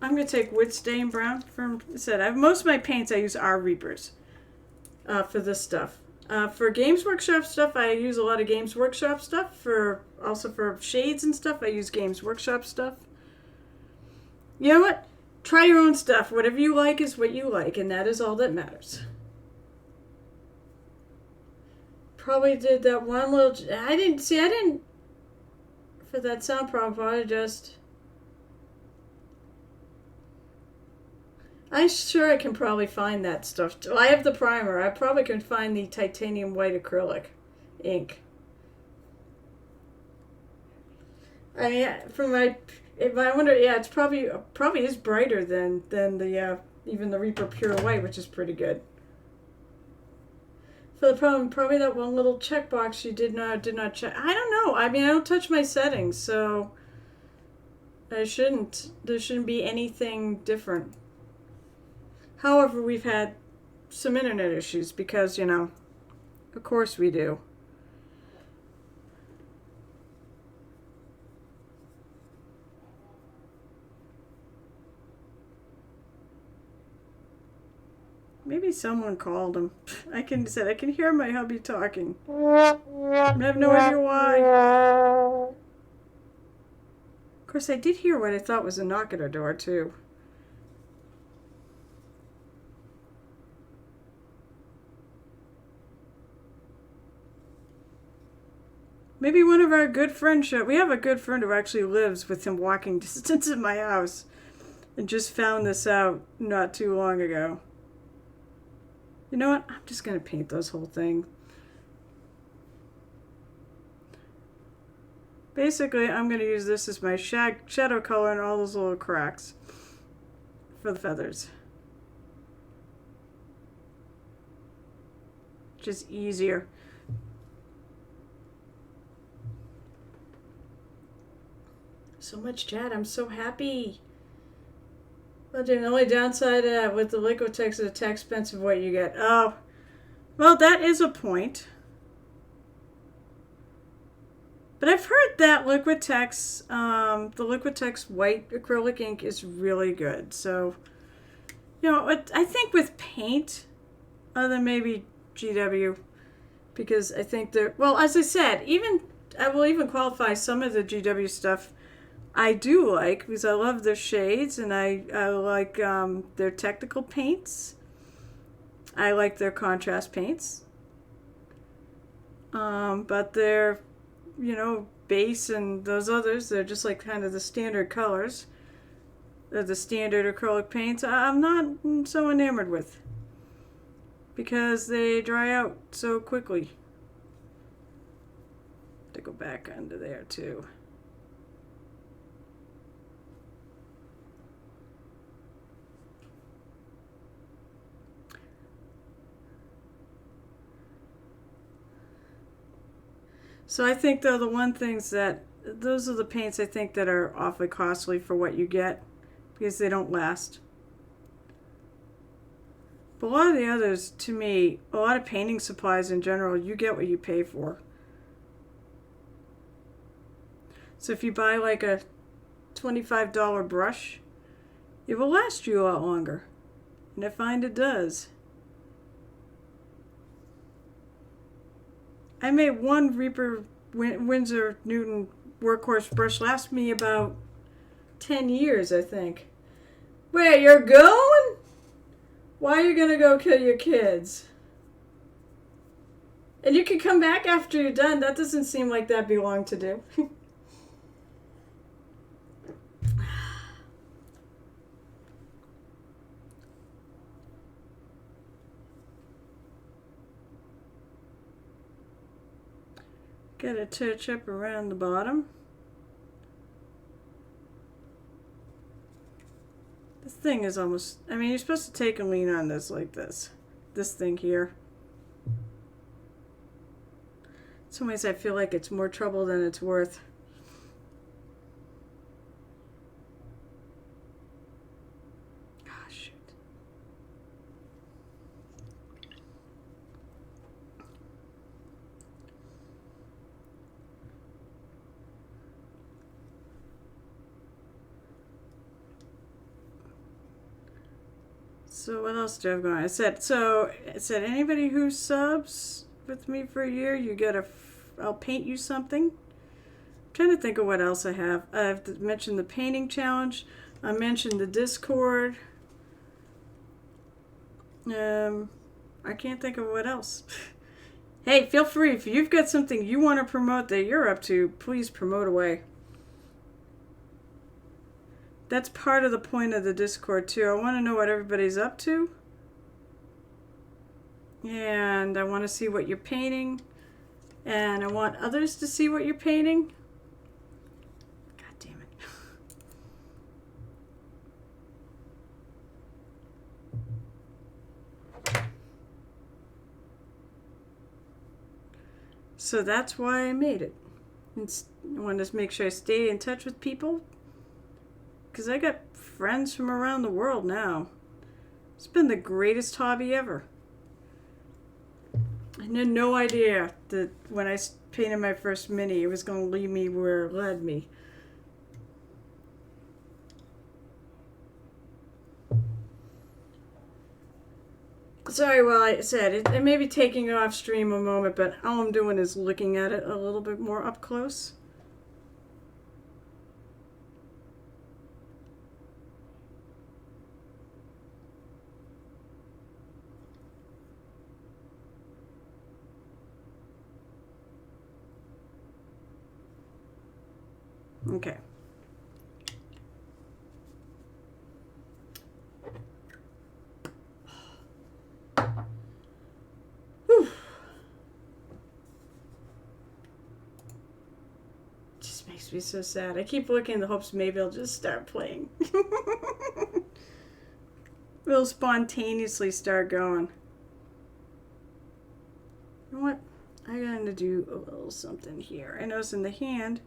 I'm going to take Wood Stain Brown from... most of my paints I use are Reapers for this stuff. For Games Workshop stuff, I use a lot of Games Workshop stuff. Also for shades and stuff, I use Games Workshop stuff. You know what? Try your own stuff. Whatever you like is what you like, and that is all that matters. Probably did that one little... I didn't... For that sound problem, probably just... I'm sure I can probably find that stuff. I have the primer. I probably can find the titanium white acrylic ink. I mean, from my... I wonder, yeah, it's probably is brighter than the even the Reaper Pure White, which is pretty good. For the problem, probably that one little checkbox you did not check. I don't know. I mean, I don't touch my settings, so there shouldn't be anything different. However, we've had some internet issues because Of course we do. Maybe someone called him. I can hear my hubby talking. I have no idea why. Of course, I did hear what I thought was a knock at our door, too. Maybe one of our good friends we have a good friend who actually lives within walking distance of my house and just found this out not too long ago. You know what? I'm just going to paint this whole thing. Basically, I'm going to use this as my shadow color in all those little cracks for the feathers. Just easier. So much chat. I'm so happy. But the only downside with the Liquitex is the tax expensive what you get. Oh, well, that is a point. But I've heard that Liquitex, the Liquitex white acrylic ink is really good. So, you know, I think with paint, other than maybe GW, because I think they're, well, as I said, I will even qualify some of the GW stuff I do like, because I love their shades, and I like their technical paints. I like their contrast paints. But their, you know, base and those others, they're just like kind of the standard colors. They're the standard acrylic paints I'm not so enamored with, because they dry out so quickly. To go back under there too. So I think, though, those are the paints I think that are awfully costly for what you get, because they don't last. But a lot of the others, to me, a lot of painting supplies in general, you get what you pay for. So if you buy like a $25 brush, it will last you a lot longer. And I find it does. I made one Reaper Winsor Newton workhorse brush last me about 10 years, I think. Where you're going? Why are you going to go kill your kids? And you can come back after you're done. That doesn't seem like that'd be long to do. Get a touch up around the bottom. This thing is almost, I mean, you're supposed to take and lean on this like this. This thing here. In some ways I feel like it's more trouble than it's worth. So what else do I have going on? I said anybody who subs with me for a year, you get I'll paint you something. I'm trying to think of what else I have. I've mentioned the painting challenge. I mentioned the Discord. I can't think of what else. Hey, feel free. If you've got something you want to promote that you're up to, please promote away. That's part of the point of the Discord, too. I want to know what everybody's up to. And I want to see what you're painting. And I want others to see what you're painting. God damn it. So that's why I made it. I wanted to make sure I stay in touch with people. Because I got friends from around the world now. It's been the greatest hobby ever. I had no idea that when I painted my first mini, it was going to lead me where it led me. Sorry, well, I said it may be taking off stream a moment, but all I'm doing is looking at it a little bit more up close. Okay. Whew. Just makes me so sad. I keep looking in the hopes maybe I'll just start playing. We'll spontaneously start going. You know what? I gotta do a little something here. I notice in the hand.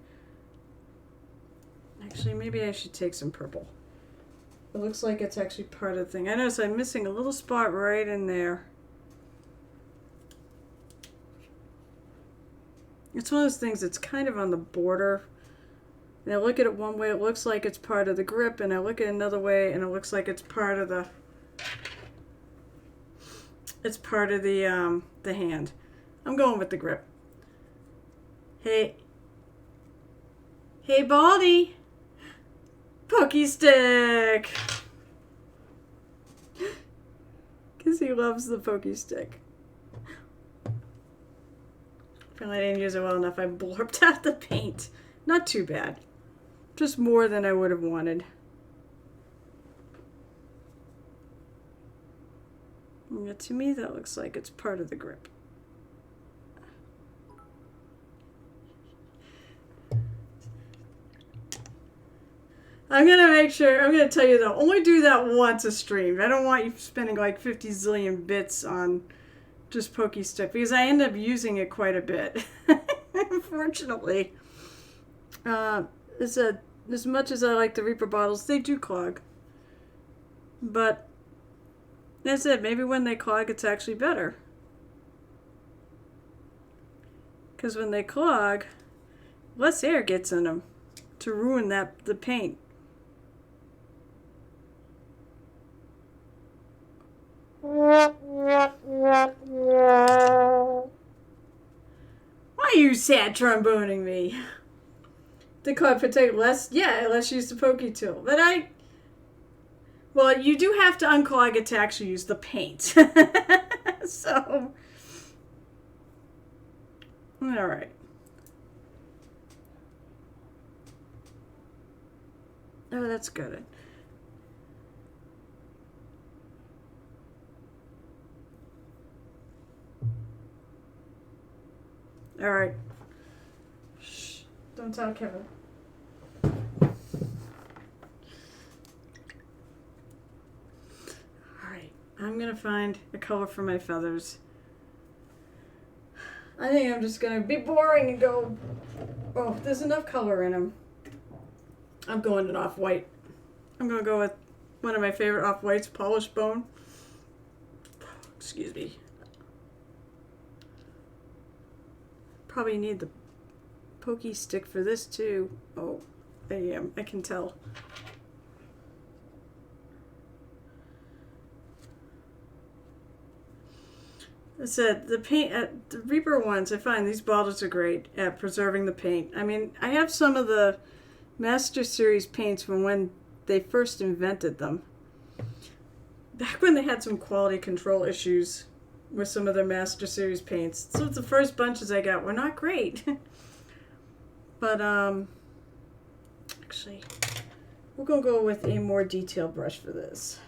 Actually, maybe I should take some purple. It looks like it's actually part of the thing. I notice I'm missing a little spot right in there. It's one of those things that's kind of on the border. And I look at it one way, it looks like it's part of the grip, and I look at it another way, and it looks like it's part of the... It's part of the hand. I'm going with the grip. Hey. Hey, Baldy. Pokey stick. Because he loves the pokey stick. Apparently I didn't use it well enough. I blurped out the paint. Not too bad. Just more than I would have wanted. Yeah, to me that looks like it's part of the grip. I'm going to make sure, I'm going to tell you though, only do that once a stream. I don't want you spending like 50 zillion bits on just pokey stick because I end up using it quite a bit. Unfortunately. As much as I like the Reaper bottles, they do clog. But, as I said, maybe when they clog it's actually better. Because when they clog, less air gets in them to ruin the paint. Why are you sad tromboning me? The card protect less, yeah, less use the pokey tool. But well, you do have to unclog it to actually use the paint. So, all right. Oh, that's good. All right. Shh. Don't tell Kevin. All right. I'm going to find a color for my feathers. I think I'm just going to be boring and go, oh, there's enough color in them. I'm going to off-white. I'm going to go with one of my favorite off-whites, Polished Bone. Excuse me. Probably need the pokey stick for this too. Oh, I am. I can tell. I said the paint, the Reaper ones, I find these bottles are great at preserving the paint. I mean, I have some of the Master Series paints from when they first invented them. Back when they had some quality control issues with some of their Master Series paints. So the first bunches I got were not great. But, actually, we're going to go with a more detailed brush for this.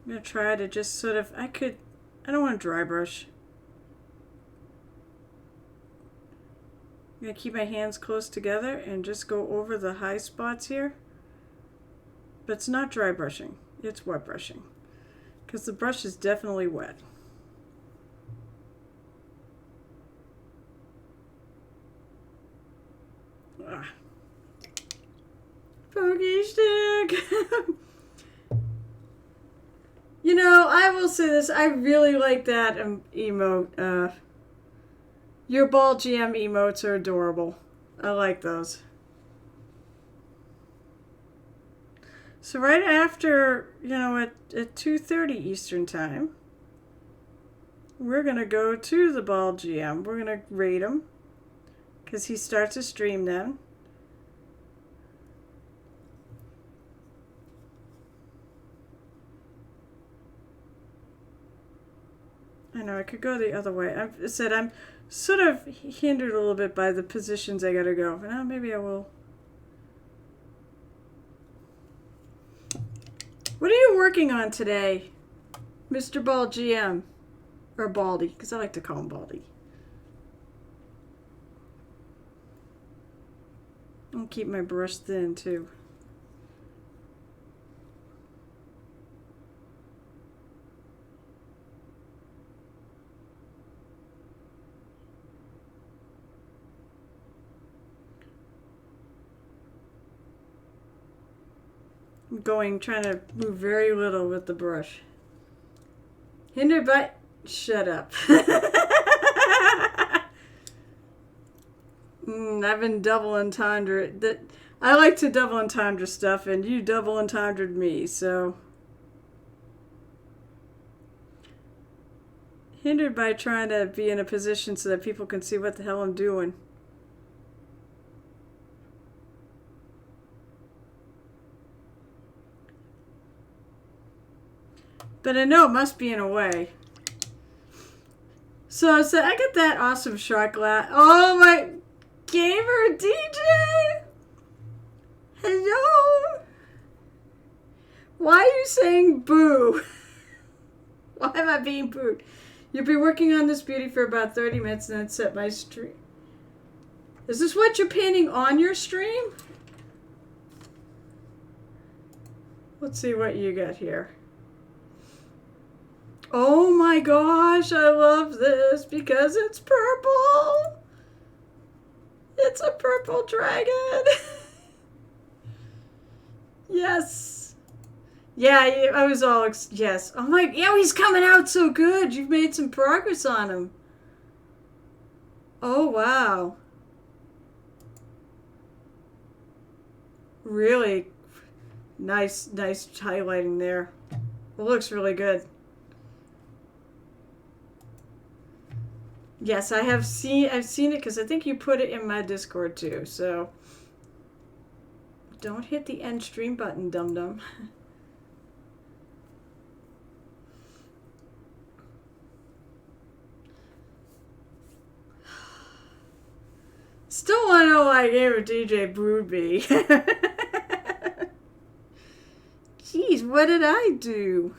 I'm going to try to just sort of, I don't want to dry brush. I'm going to keep my hands close together and just go over the high spots here. But it's not dry brushing, it's wet brushing. Because the brush is definitely wet. Pokey stick. You know, I will say this. I really like that emote. Your ball GM emotes are adorable. I like those. So right after, at 2:30 Eastern Time, we're going to go to the ball GM. We're going to rate him because he starts a stream then. I know, I could go the other way. I said I'm sort of hindered a little bit by the positions I gotta go. Now maybe I will. What are you working on today, Mr. Ball GM? Or Baldy, because I like to call him Baldy. I'll keep my brush thin too. I'm trying to move very little with the brush. Hindered by... Shut up. I've been double entendre. I like to double entendre stuff, and you double entendred me, so... Hindered by trying to be in a position so that people can see what the hell I'm doing. But I know it must be in a way. So I said, I got that awesome shot glass. Oh my... Gamer DJ! Hello? Why are you saying boo? Why am I being booed? You'll be working on this beauty for about 30 minutes and then set my stream. Is this what you're painting on your stream? Let's see what you got here. Oh my gosh, I love this because it's purple. It's a purple dragon. Yes. Yeah, I was all, yes. Oh my, yeah, he's coming out so good. You've made some progress on him. Oh, wow. Really nice highlighting there. It looks really good. Yes, I've seen it because I think you put it in my Discord too. So don't hit the end stream button, dum-dum. Still want to know why Gamer DJ booed me. Jeez, what did I do?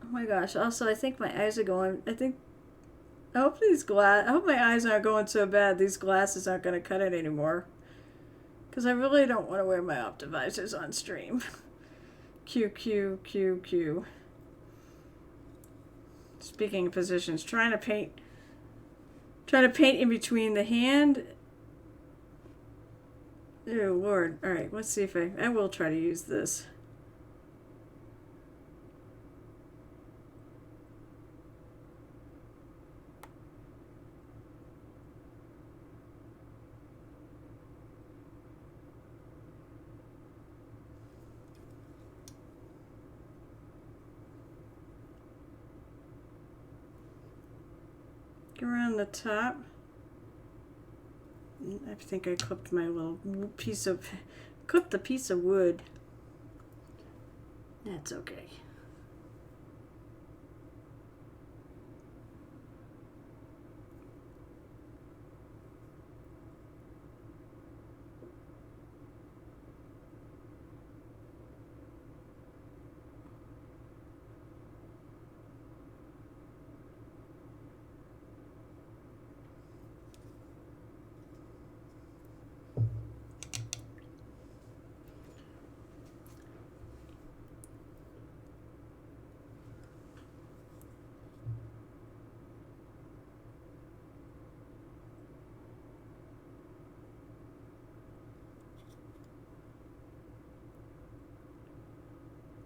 Oh my gosh, also I think my eyes are going, I hope my eyes aren't going so bad these glasses aren't going to cut it anymore. Because I really don't want to wear my optimizers on stream. Q. Speaking of positions, trying to paint in between the hand. Oh Lord. Alright, let's see if I will try to use this. Around the top. I think I clipped my little clipped the piece of wood. That's okay.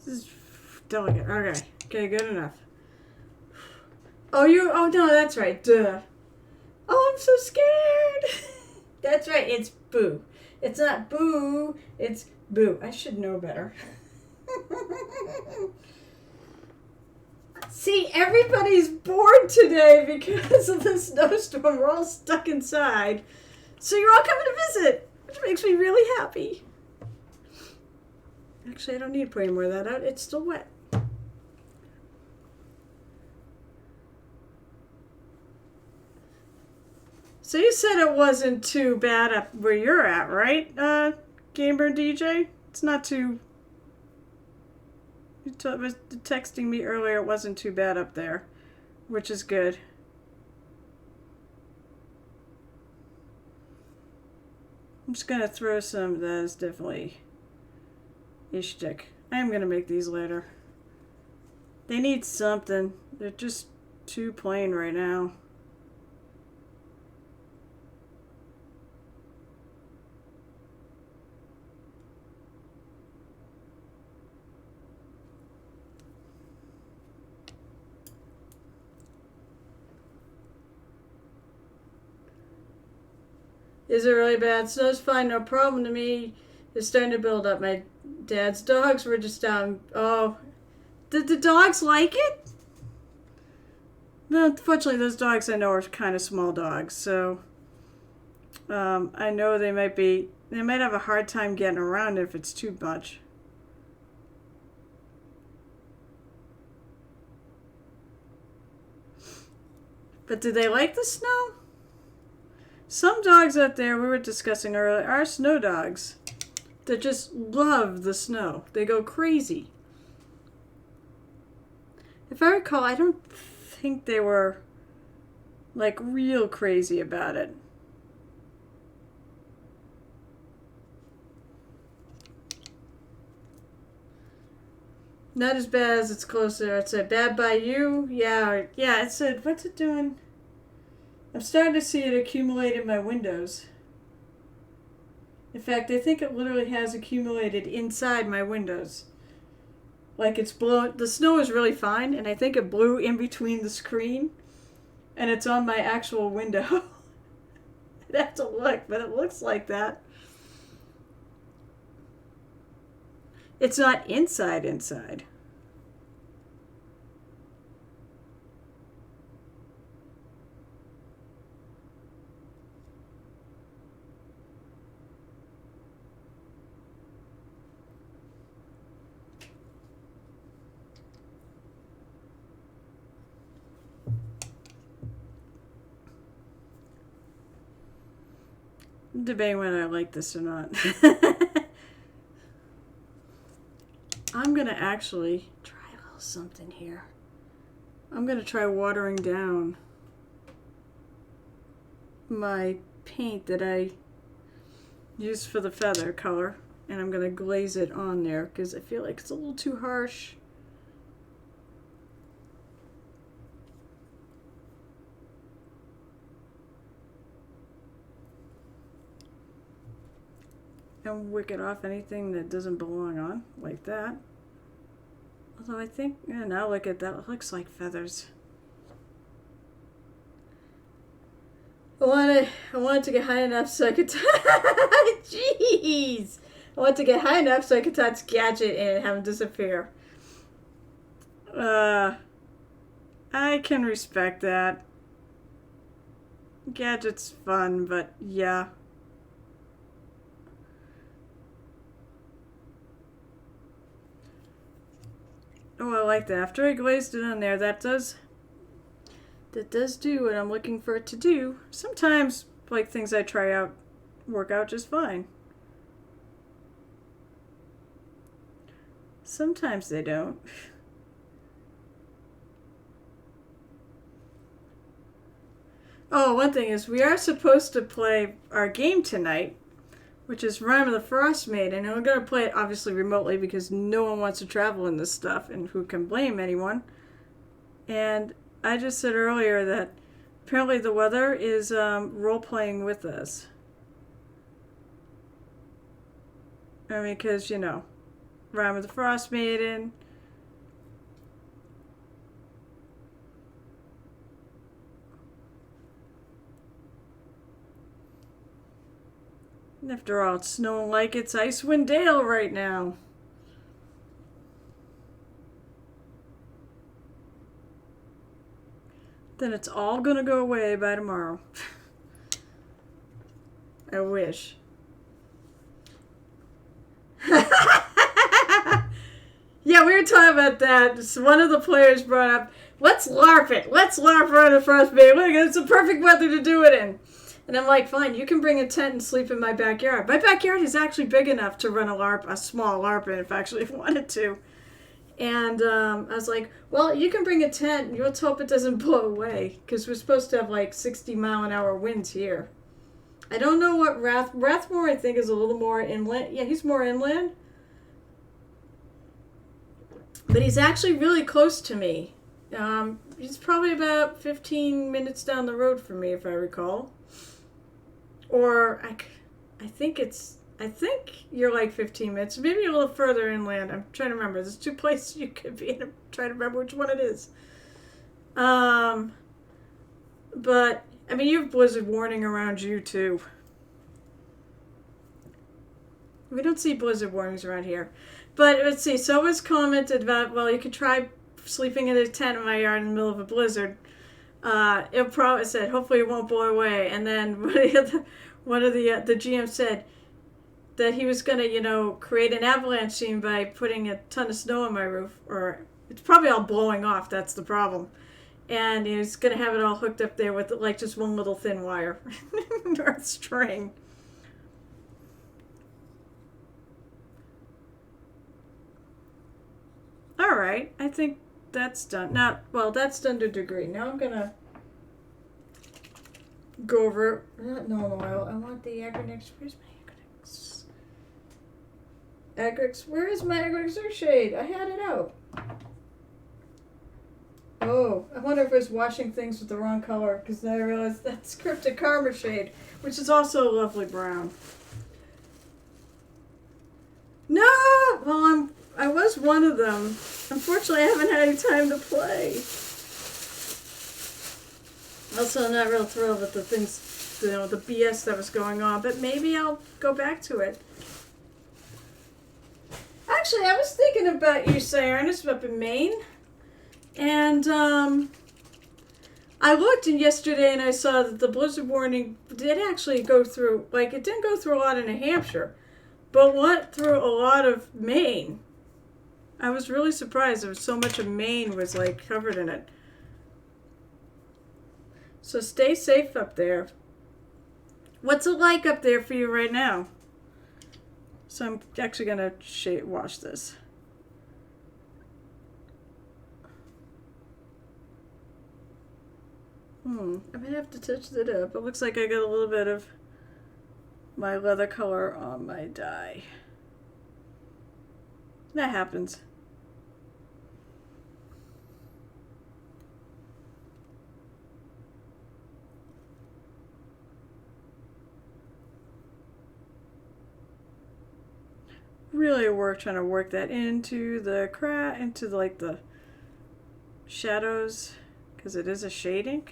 is delicate. Okay. Okay, good enough. Oh, no, that's right. Duh. Oh, I'm so scared. That's right. It's Boo. It's not Boo. It's Boo. I should know better. See, everybody's bored today because of the snowstorm. We're all stuck inside. So you're all coming to visit, which makes me really happy. Actually, I don't need to put any more of that out. It's still wet. So you said it wasn't too bad up where you're at, right, Gamer DJ? It's not too... You was texting me earlier it wasn't too bad up there, which is good. I'm just going to throw some that is definitely a shtick. I am going to make these later. They need something. They're just too plain right now. Is it really bad? Snow's fine, no problem to me. It's starting to build up. My dad's dogs were just down. Oh, did the dogs like it? No, unfortunately, those dogs I know are kind of small dogs, so I know they might have a hard time getting around if it's too much. But do they like the snow? Some dogs out there we were discussing earlier are snow dogs that just love the snow. They go crazy. If I recall, I don't think they were like real crazy about it. Not as bad as it's closer. It's a bad by you. Yeah, it said, what's it doing? I'm starting to see it accumulate in my windows. In fact, I think it literally has accumulated inside my windows. Like it's blown. The snow is really fine, and I think it blew in between the screen, and it's on my actual window. I'd have to look, but it looks like that. It's not inside. I'm debating whether I like this or not. I'm going to actually try a little something here. I'm going to try watering down my paint that I used for the feather color. And I'm going to glaze it on there because I feel like it's a little too harsh. And wick it off anything that doesn't belong on, like that. Although I think, yeah, now look at that, it looks like feathers. I wanted to get high enough so I could jeez! I wanted to get high enough so I could touch Gadget and have him disappear. I can respect that. Gadget's fun, but yeah. Oh, I like that. After I glazed it on there, that does do what I'm looking for it to do. Sometimes, like, things I try out work out just fine. Sometimes they don't. Oh, one thing is, we are supposed to play our game tonight, which is Rhyme of the Frost Maid, and we're going to play it obviously remotely because no one wants to travel in this stuff, and who can blame anyone? And I just said earlier that apparently the weather is role-playing with us. I mean, because, you know, Rhyme of the Frost Maiden. And after all, it's snowing like it's Icewind Dale right now. Then it's all gonna go away by tomorrow. I wish. Yeah, we were talking about that. So one of the players brought up, let's LARP it. Let's LARP Run the Frostbite. Look, it's the perfect weather to do it in. And I'm like, fine, you can bring a tent and sleep in my backyard. My backyard is actually big enough to run a small LARP in if I actually wanted to. And I was like, well, you can bring a tent. Let's hope it doesn't blow away. Because we're supposed to have like 60-mile-an-hour winds here. I don't know what Rathmore, I think, is a little more inland. Yeah, he's more inland. But he's actually really close to me. He's probably about 15 minutes down the road from me, if I recall. Or I think you're like 15 minutes, maybe a little further inland. I'm trying to remember. There's 2 places you could be, and I'm trying to remember which one it is. But I mean, you have blizzard warning around you too. We don't see blizzard warnings around here. But let's see. Someone's commented about, well, you could try sleeping in a tent in my yard in the middle of a blizzard. It probably said, hopefully it won't blow away. And then one of the GM said that he was going to, create an avalanche scene by putting a ton of snow on my roof. Or it's probably all blowing off. That's the problem. And he was going to have it all hooked up there with like just one little thin wire or string. All right, I think that's done. That's done to a degree. Now I'm going to go over, no, I want the Agronix. Where's my Agronix? Where is my Agronix shade? I had it out. Oh, I wonder if I was washing things with the wrong color, because then I realized that's Cryptic Karma shade, which is also a lovely brown. No! Well, I was one of them. Unfortunately, I haven't had any time to play. Also, I'm not real thrilled with the things, the BS that was going on, but maybe I'll go back to it. Actually, I was thinking about you, Cyrus, up in Maine. And I looked yesterday and I saw that the blizzard warning did actually go through, like it didn't go through a lot in New Hampshire, but went through a lot of Maine. I was really surprised there was so much of Maine was like covered in it. So stay safe up there. What's it like up there for you right now? So I'm actually going to wash this. I might have to touch it up. It looks like I got a little bit of my leather color on my dye. That happens. Really trying to work that into the the shadows, because it is a shading.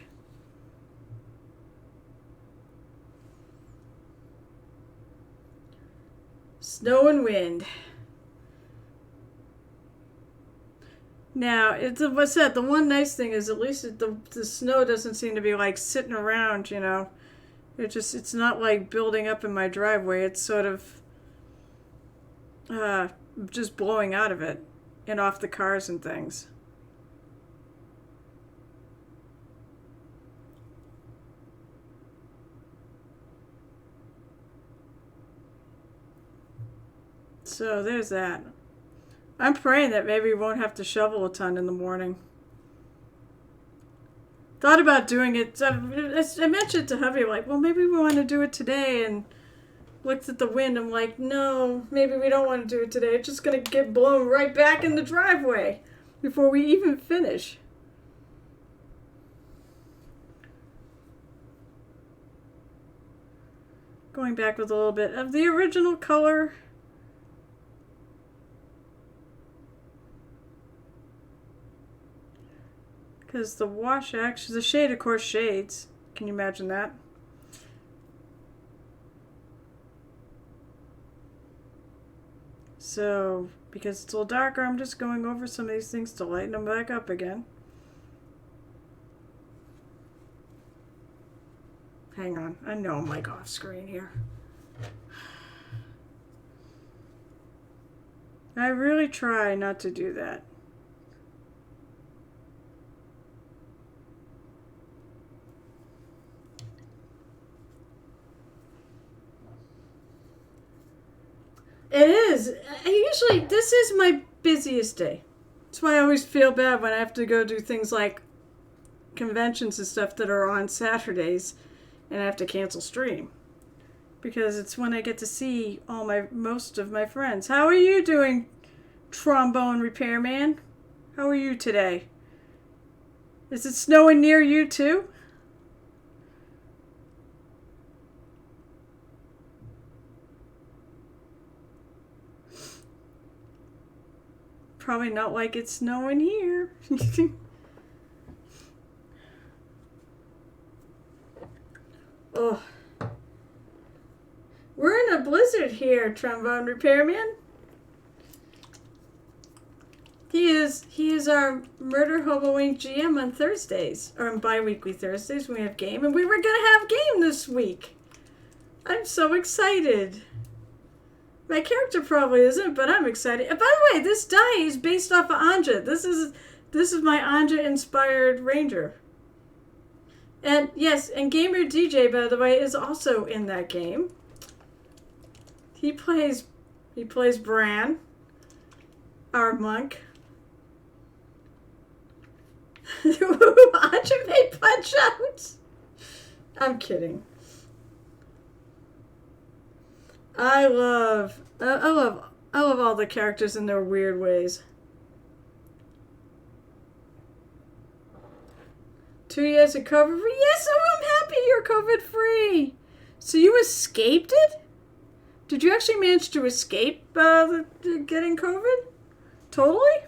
Snow and wind. Now, what's that? The one nice thing is at least the snow doesn't seem to be like sitting around, It's not like building up in my driveway. It's sort of just blowing out of it and off the cars and things. So there's that. I'm praying that maybe we won't have to shovel a ton in the morning. Thought about doing it. I mentioned to hubby, like, well, maybe we want to do it today, and looked at the wind. I'm like, no, maybe we don't want to do it today. It's just going to get blown right back in the driveway before we even finish. Going back with a little bit of the original color. Because the wash actually, the shade, of course, shades. Can you imagine that? So, because it's a little darker, I'm just going over some of these things to lighten them back up again. Hang on, I know I'm like off screen here. I really try not to do that. It is. This is my busiest day. That's why I always feel bad when I have to go do things like conventions and stuff that are on Saturdays and I have to cancel stream. Because it's when I get to see most of my friends. How are you doing, trombone repairman? How are you today? Is it snowing near you too? Probably not like it's snowing here. Oh. We're in a blizzard here, trombone repairman. He is our Murder Hobo Inc. GM on Thursdays, or on bi-weekly Thursdays when we have game, and we were gonna have game this week. I'm so excited. My character probably isn't, but I'm excited. And by the way, this die is based off of Anja. This is my Anja-inspired ranger. And yes, and Gamer DJ, by the way, is also in that game. He plays Bran, our monk. Anja made punch outs. I'm kidding. I love all the characters in their weird ways. 2 years of COVID free? Yes, oh, I'm happy you're COVID free. So you escaped it? Did you actually manage to escape getting COVID? Totally?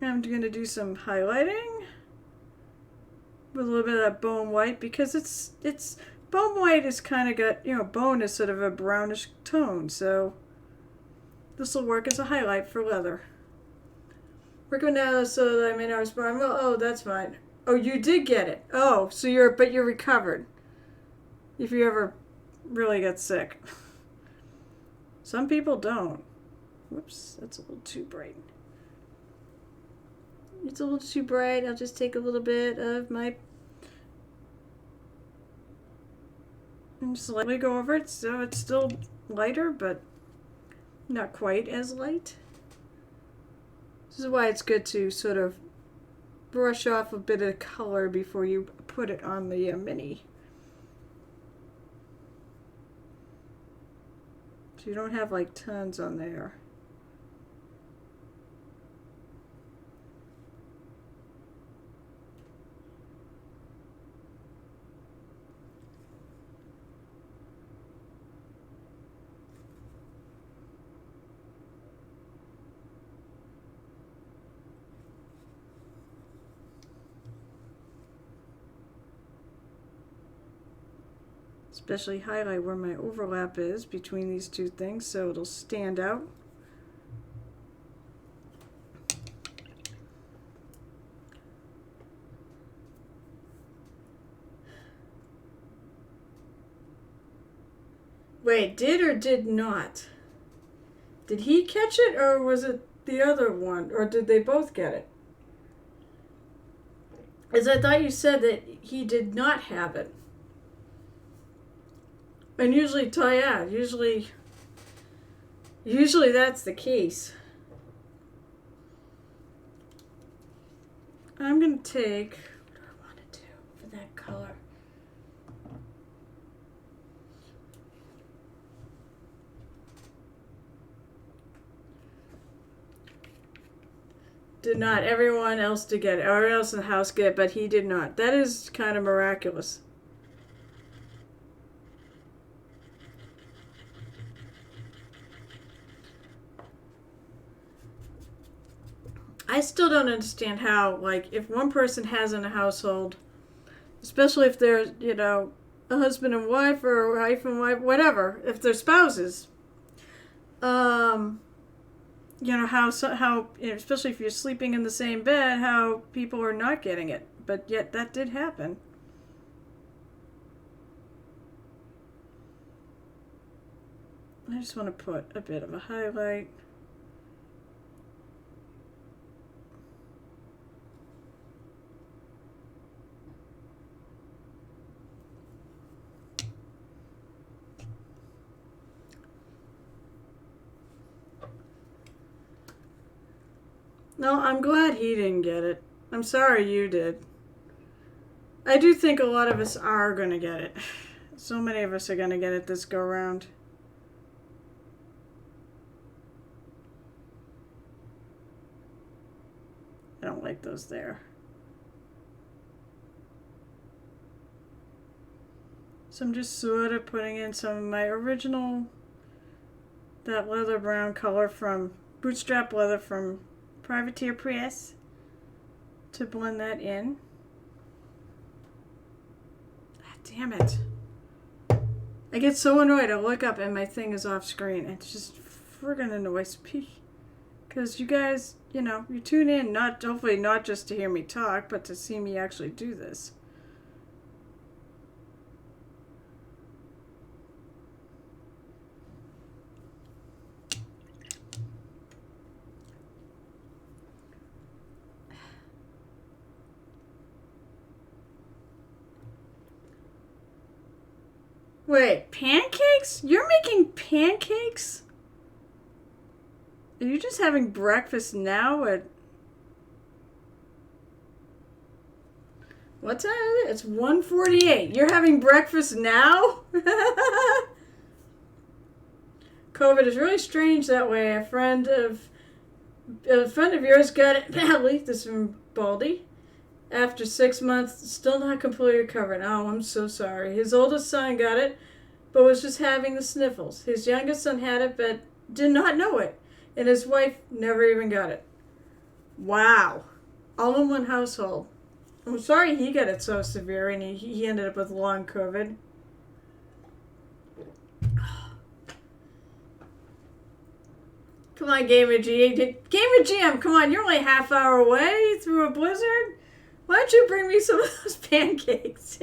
I'm going to do some highlighting with a little bit of that bone white because it's bone white is kind of got, bone is sort of a brownish tone, so this will work as a highlight for leather. Working now so that I'm in our spine. Well, oh, that's fine. Oh, you did get it. Oh, so you're recovered. If you ever really get sick. Some people don't. Whoops, that's a little too bright. It's a little too bright. I'll just take a little bit of my... and just lightly go over it so it's still lighter, but not quite as light. This is why it's good to sort of brush off a bit of color before you put it on the mini. So you don't have like tons on there. Especially highlight where my overlap is between these two things so it'll stand out. Wait, did or did not? Did he catch it or was it the other one? Or did they both get it? As I thought you said that he did not have it. And usually that's the case. I'm going to take, what do I want to do for that color? Did not. Everyone else did get it. Everyone else in the house get it, but he did not. That is kind of miraculous. I still don't understand how, like, if one person has in a household, especially if they're, you know, a husband and wife or wife and wife, whatever, if they're spouses, you know, how you know, especially if you're sleeping in the same bed, how people are not getting it. But yet that did happen. I just want to put a bit of a highlight. No, I'm glad he didn't get it. I'm sorry you did. I do think a lot of us are going to get it. So many of us are going to get it this go round. I don't like those there. So I'm just sort of putting in some of my original, that leather brown color from Bootstrap Leather from Privateer Press to blend that in. Ah, damn it. I get so annoyed. I look up and my thing is off screen. It's just friggin' annoys me. Because you guys, you know, you tune in, hopefully not just to hear me talk, but to see me actually do this. Wait, pancakes? You're making pancakes? Are you just having breakfast now at... What time is it? It's 1:48. You're having breakfast now? COVID is really strange that way. A friend of yours got it badly. This is from Baldy. After 6 months, still not completely recovered. Oh, I'm so sorry. His oldest son got it, but was just having the sniffles. His youngest son had it, but did not know it. And his wife never even got it. Wow. All in one household. I'm sorry he got it so severe and he ended up with long COVID. Come on, Gamer G. Gamer GM, come on, you're only a half hour away through a blizzard. Why don't you bring me some of those pancakes?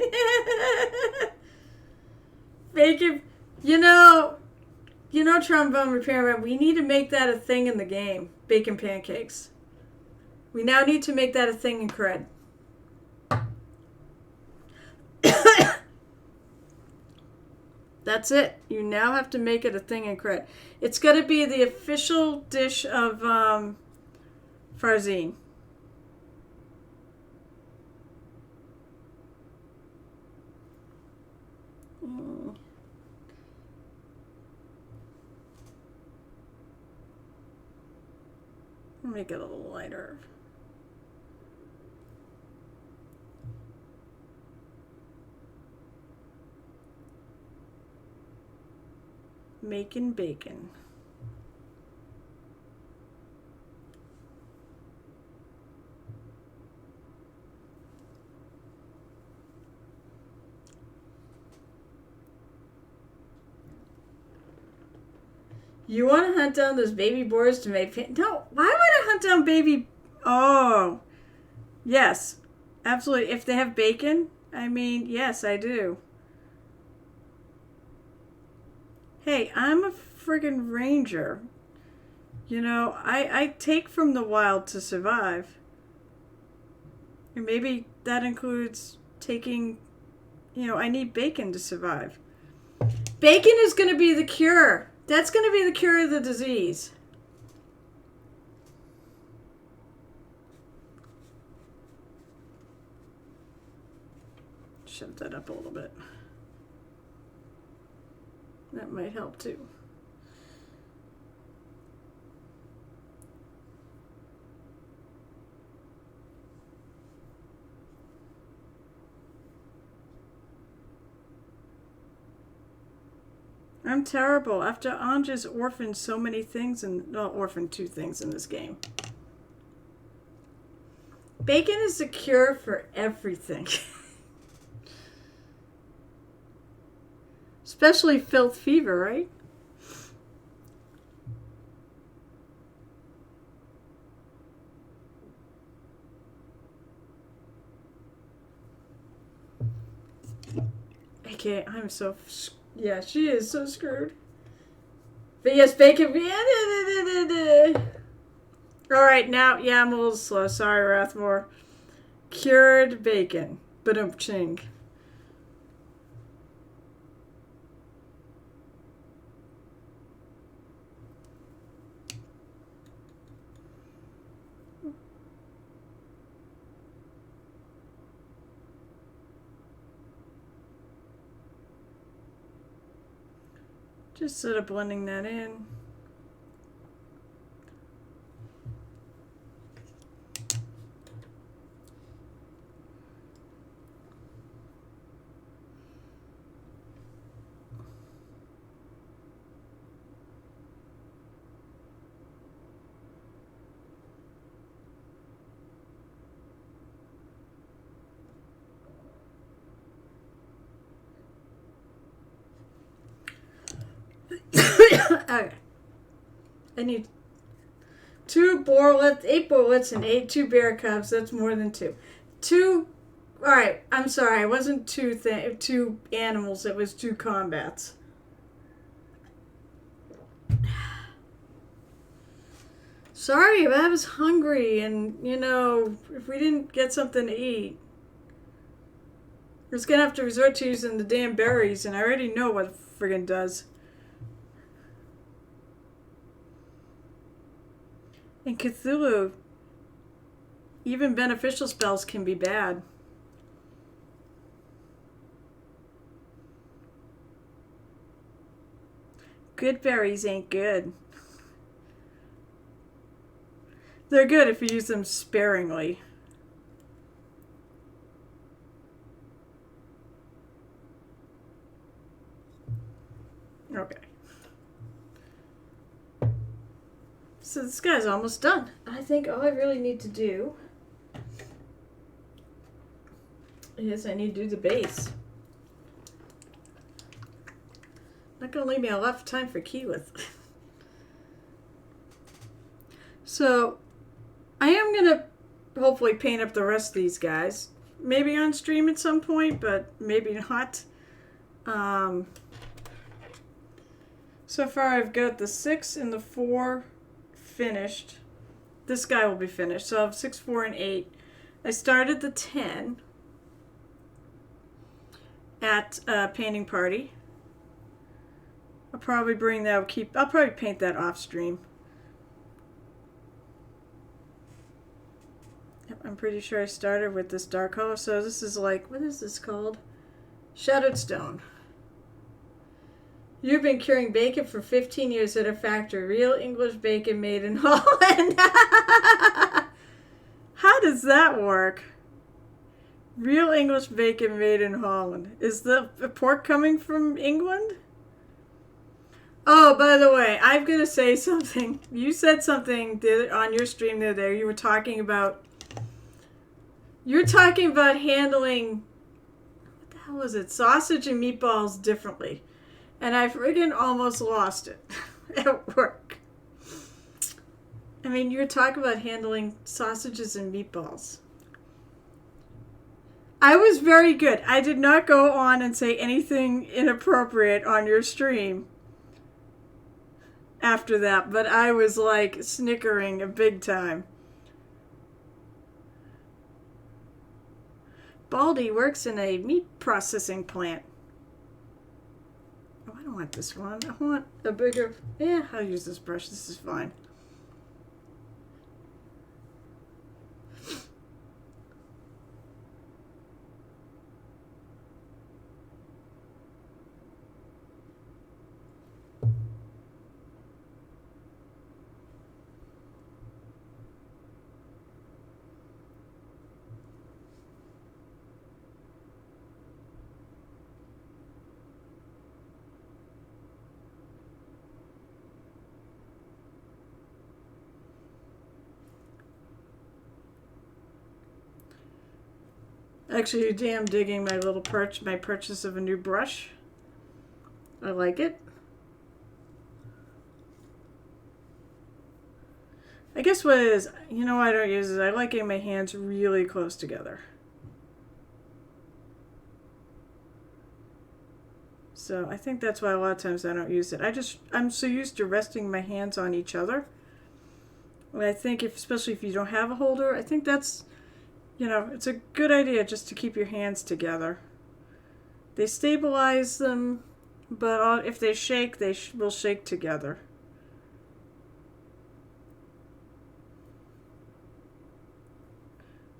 Bacon, you know, Trombone Repairman, we need to make that a thing in the game. Bacon pancakes. We now need to make that a thing in Cred. That's it. You now have to make it a thing in Cred. It's got to be the official dish of Farzine. Make it a little lighter. Making bacon. You want to hunt down those baby boars to make... No, why would I hunt down baby... Oh, yes, absolutely. If they have bacon, I mean, yes, I do. Hey, I'm a friggin' ranger. You know, I take from the wild to survive. And maybe that includes taking... You know, I need bacon to survive. Bacon is going to be the cure. That's going to be the cure of the disease. Shove that up a little bit. That might help too. I'm terrible. After Anja's orphaned so many things, and well, orphaned 2 things in this game. Bacon is the cure for everything. Especially filth fever, right? Okay, I'm so... Yeah, she is so screwed. But yes, bacon... Alright, now... Yeah, I'm a little slow. Sorry, Rathmore. Cured bacon. Ba-dum-ching. Just sort of blending that in. Okay. I need 8 boarlets, and 2 bear cubs. That's more than 2. 2. All right. I'm sorry. It wasn't 2 animals. It was 2 combats. Sorry, but I was hungry, and if we didn't get something to eat, we're just gonna have to resort to using the damn berries, and I already know what it friggin' does. In Cthulhu, even beneficial spells can be bad. Good berries ain't good. They're good if you use them sparingly. Okay. So this guy's almost done. I think all I really need to do is I need to do the base. Not going to leave me a lot of time for Keyleth. So I am going to hopefully paint up the rest of these guys. Maybe on stream at some point, but maybe not. So far I've got the 6 and the 4 finished. This guy will be finished. So I have 6, 4, and 8. I started the 10 at painting party. I'll probably bring that. I'll probably paint that off stream. Yep, I'm pretty sure I started with this dark color. So this is like, what is this called? Shattered Stone. You've been curing bacon for 15 years at a factory. Real English bacon made in Holland. How does that work? Real English bacon made in Holland. Is the pork coming from England? Oh, by the way, I'm going to say something. You said something on your stream the other day. You were talking about handling, what the hell was it? Sausage and meatballs differently. And I friggin' almost lost it at work. I mean, you were talking about handling sausages and meatballs. I was very good. I did not go on and say anything inappropriate on your stream after that, but I was like snickering a big time. Baldy works in a meat processing plant. Oh, I don't want this one. I want a bigger... Yeah, I'll use this brush. This is fine. Actually, damn digging my little my purchase of a new brush. I like it. I guess what it is, you know what I don't use is I like getting my hands really close together. So I think that's why a lot of times I don't use it. I'm so used to resting my hands on each other. And I think especially if you don't have a holder, I think that's, it's a good idea just to keep your hands together. They stabilize them, but if they shake, they will shake together.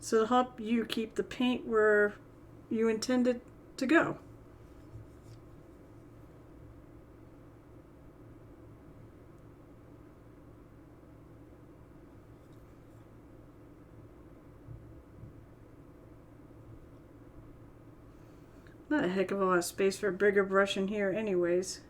So it'll help you keep the paint where you intend it to go. Not a heck of a lot of space for a bigger brush in here anyways.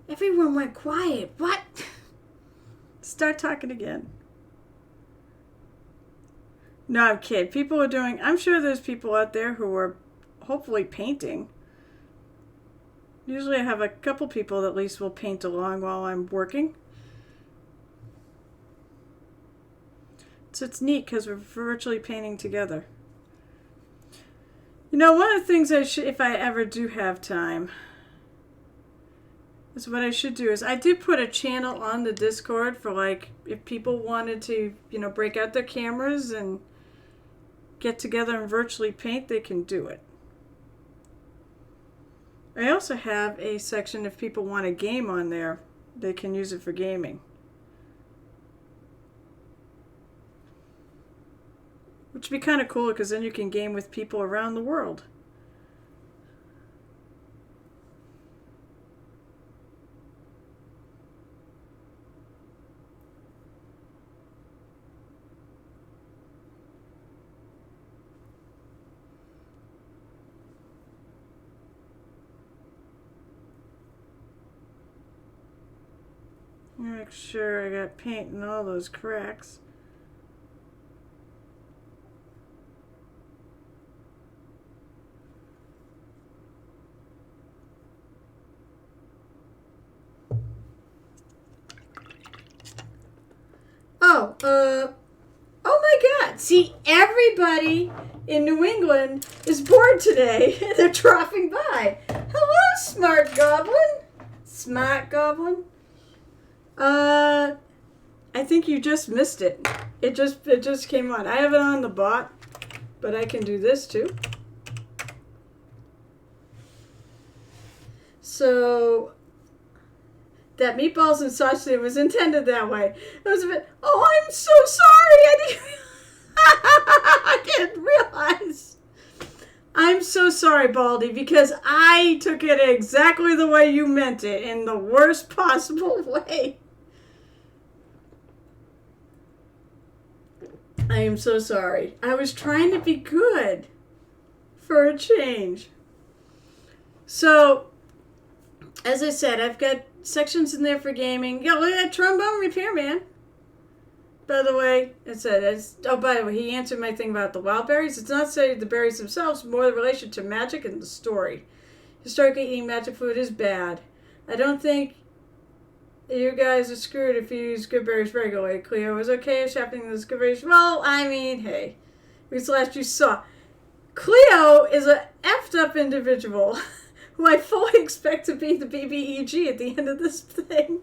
Everyone went quiet. What? Start talking again. No, I'm kidding. I'm sure there's people out there who are hopefully painting. Usually I have a couple people that at least will paint along while I'm working. So it's neat because we're virtually painting together. One of the things if I ever do have time, is what I should do is I did put a channel on the Discord for if people wanted to, break out their cameras and get together and virtually paint, they can do it. I also have a section if people want a game on there, they can use it for gaming. Which would be kind of cool because then you can game with people around the world. Make sure I got paint in all those cracks. Oh my God. See, everybody in New England is bored today. They're dropping by. Hello, Smart Goblin. Smart Goblin. I think you just missed it. It just came on. I have it on the bot, but I can do this too. So that meatballs and sausage was intended that way. It was a bit. Oh, I'm so sorry. I didn't realize. I'm so sorry, Baldy, because I took it exactly the way you meant it, in the worst possible way. I am so sorry. I was trying to be good for a change. So, as I said, I've got sections in there for gaming. Yeah, look at that trombone repairman. By the way, by the way, he answered my thing about the wild berries. It's not say the berries themselves, more the relation to magic and the story. Historically, eating magic food is bad. I don't think you guys are screwed if you use good berries regularly. Cleo was okay shopping those good berries. Well, I mean, hey, who's the last you saw? Cleo is a effed up individual who I fully expect to be the BBEG at the end of this thing.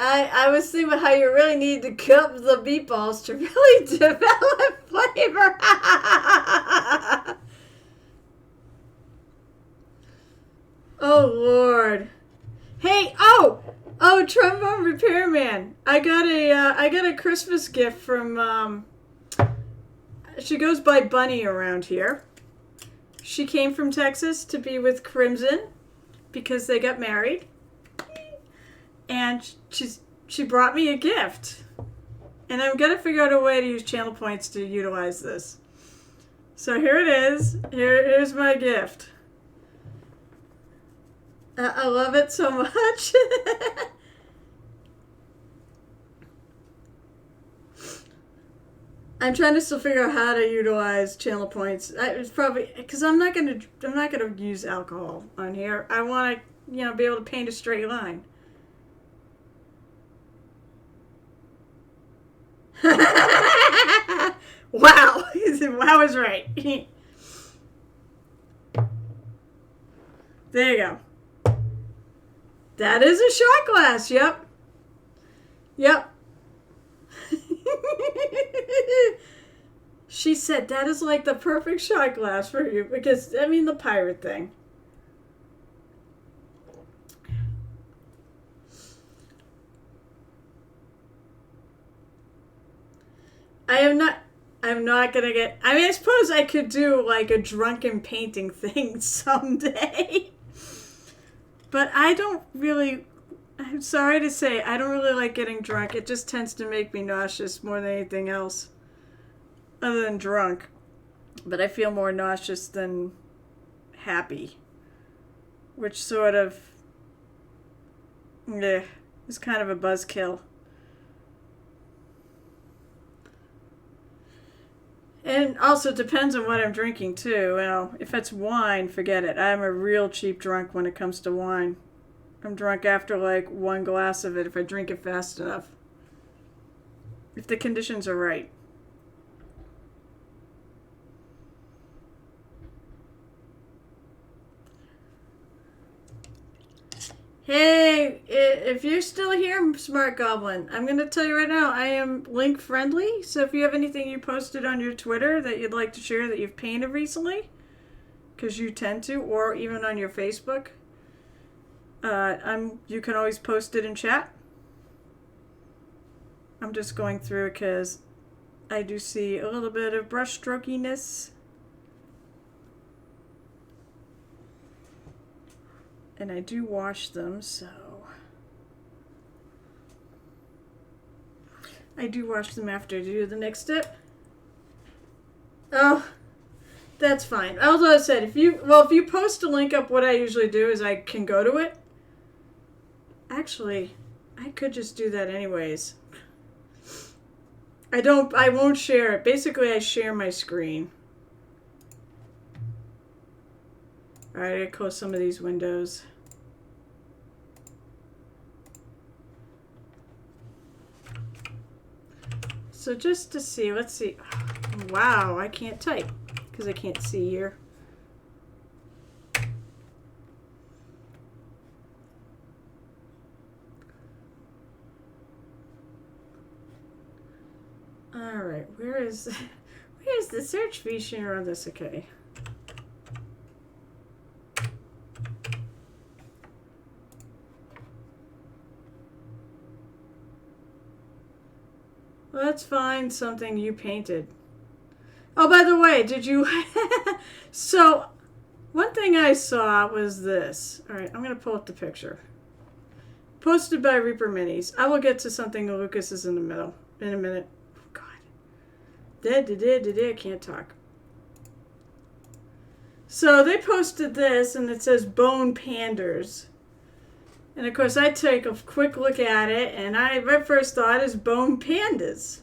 I was thinking about how you really need to cup the meatballs to really develop flavor. Oh, Lord. Hey, trombone repairman. I got a Christmas gift from, she goes by Bunny around here. She came from Texas to be with Crimson because they got married. And she brought me a gift. And I'm going to figure out a way to use channel points to utilize this. So here it is. Here's my gift. I love it so much. I'm trying to still figure out how to utilize channel points. It's probably because I'm not gonna use alcohol on here. I want to be able to paint a straight line. Wow, wow is right. There you go. That is a shot glass. Yep. She said that is like the perfect shot glass for you because, the pirate thing. I'm not going to get... I suppose I could do like a drunken painting thing someday. But I don't really... I'm sorry to say, I don't really like getting drunk. It just tends to make me nauseous more than anything else. Other than drunk. But I feel more nauseous than happy. Which sort of... is kind of a buzzkill. And also it depends on what I'm drinking too. If it's wine, forget it. I'm a real cheap drunk when it comes to wine. I'm drunk after like one glass of it if I drink it fast enough. If the conditions are right. Hey, if you're still here, Smart Goblin, I'm going to tell you right now, I am link friendly. So if you have anything you posted on your Twitter that you'd like to share that you've painted recently, because you tend to, or even on your Facebook, you can always post it in chat. I'm just going through it because I do see a little bit of brush strokiness. And I do wash them, so... I do wash them after I do the next step. Oh, that's fine. Although I said, if you post a link up, what I usually do is I can go to it. Actually, I could just do that anyways. I won't share it. Basically, I share my screen. Alright, I gotta close some of these windows. So just to see, let's see. Wow, I can't type because I can't see here. Alright, where's the search feature on this? Okay. Let's find something you painted. Oh, by the way, did you... So, one thing I saw was this. Alright, I'm going to pull up the picture. Posted by Reaper Minis. I will get to something Lucas is in the middle. In a minute. Oh, God. I can't talk. So, they posted this, and it says Bone Panders. And of course, I take a quick look at it, and my first thought is Bone Pandas.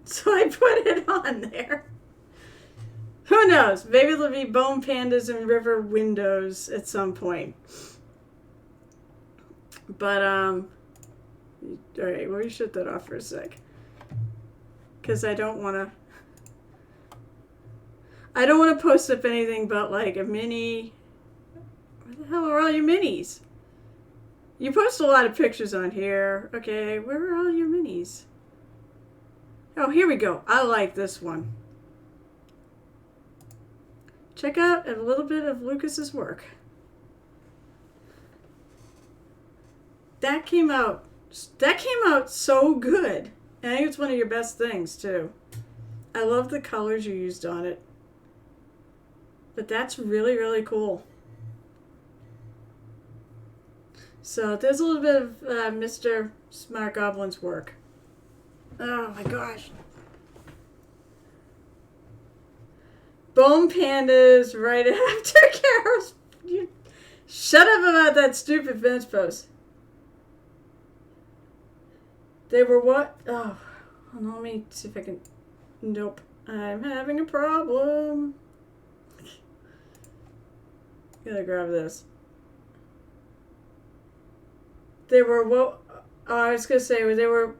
So I put it on there. Who knows? Maybe there'll be Bone Pandas and River Windows at some point. But, alright, let me shut that off for a sec. Because I don't want to post up anything but like a mini... Where the hell are all your minis? You post a lot of pictures on here. Okay, where are all your minis? Oh, here we go. I like this one. Check out a little bit of Lucas's work. That came out so good. And I think it's one of your best things, too. I love the colors you used on it. But that's really, really cool. So there's a little bit of Mr. Smart Goblin's work. Oh my gosh. Bone pandas right after Carol's. You shut up about that stupid fence post. They were what? Oh, let me see if I can. Nope. I'm having a problem. Gotta grab this. They were what? Oh, I was gonna say they were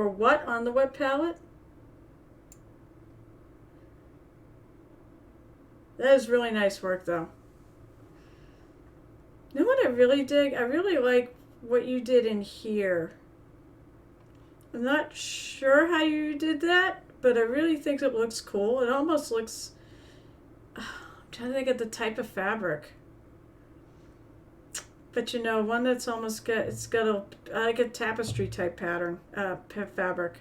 what on the wet palette? That is really nice work, though. You know what I really dig? I really like what you did in here. I'm not sure how you did that, but I really think it looks cool. It almost looks... I'm trying to think of the type of fabric. But you know, one that's almost got... It's got a like a tapestry type pattern, fabric.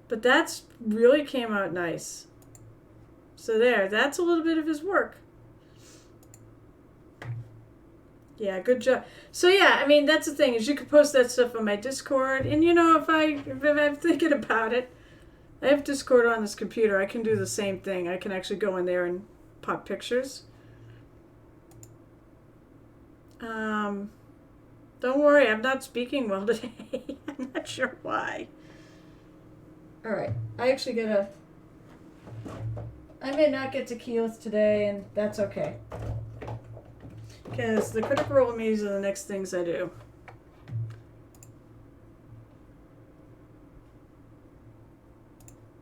But that's really came out nice. So there, that's a little bit of his work. Yeah, good job. So yeah, I mean, that's the thing, is you could post that stuff on my Discord, and you know, if I'm thinking about it, I have Discord on this computer. I can do the same thing. I can actually go in there and pop pictures. Don't worry, I'm not speaking well today. I'm not sure why. Alright, I may not get to Keyleth today, and that's okay. Because the Critical Role meetings are the next things I do.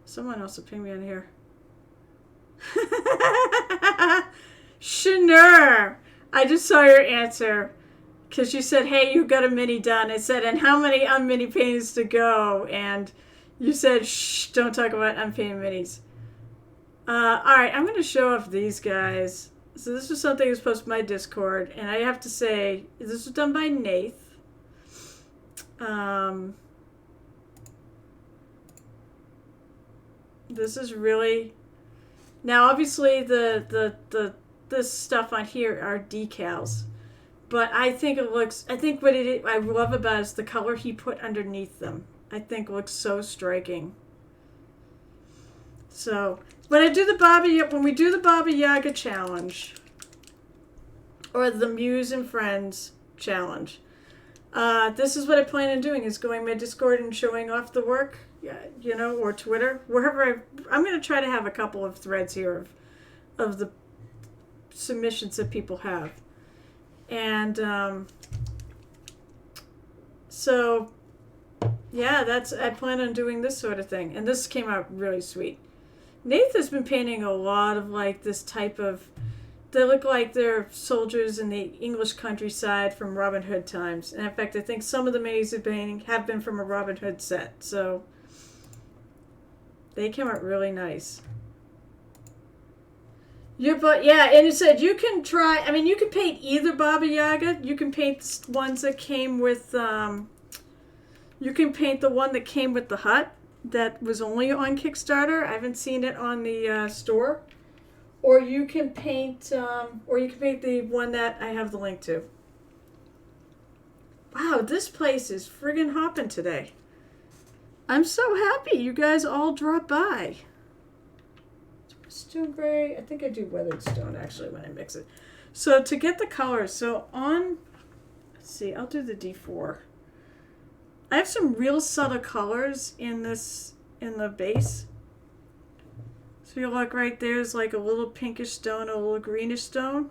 Someone else will ping me on here. Shanur! I just saw your answer. Because you said, hey, you got a mini done. I said, and how many unmini paintings to go? And you said, shh, don't talk about unpainted minis. Alright, I'm going to show off these guys. So this was something that was posted on my Discord, and I have to say, this was done by Nath. This is really... Now, obviously, this stuff on here are decals. But I think it looks... I think what I love about it is the color he put underneath them. I think looks so striking. So... When we do the Baba Yaga challenge, or the Muse and Friends challenge, this is what I plan on doing: is going my Discord and showing off the work, you know, or Twitter, wherever. I'm going to try to have a couple of threads here of the submissions that people have, and so yeah, I plan on doing this sort of thing, and this came out really sweet. Nath has been painting a lot of like this type of... They look like they're soldiers in the English countryside from Robin Hood times. And in fact, I think some of the minis he's painting have been from a Robin Hood set. So they came out really nice. Yeah, and it said you can try... I mean, you can paint either Baba Yaga. You can paint ones that came with... you can paint the one that came with the hut. That was only on Kickstarter. I haven't seen it on the store. Or you can paint the one that I have the link to. Wow, this place is friggin' hopping today. I'm so happy you guys all dropped by. Stone gray. I think I do weathered stone actually when I mix it. So to get the colors, let's see, I'll do the D4. I have some real subtle colors in the base. So you look right there's like a little pinkish stone, a little greenish stone.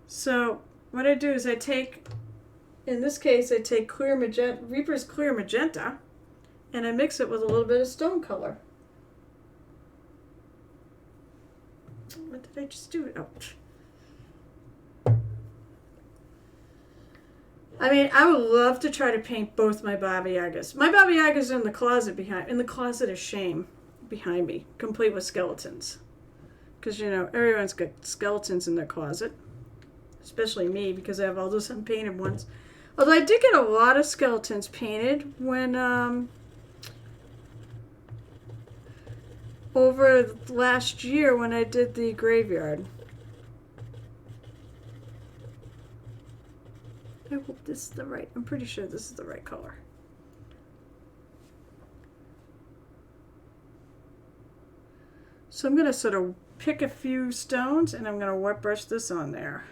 So what I do is in this case, I take clear magenta, Reaper's Clear Magenta, and I mix it with a little bit of stone color. What did I just do? Oh. I mean, I would love to try to paint both my Baba Yagas. My Baba Yagas are in the closet in the closet of shame behind me, complete with skeletons. Because, you know, everyone's got skeletons in their closet. Especially me, because I have all those unpainted ones. Although I did get a lot of skeletons painted when, over last year when I did the graveyard. I hope this is the right... I'm pretty sure this is the right color. So I'm going to sort of pick a few stones and I'm going to wet brush this on there.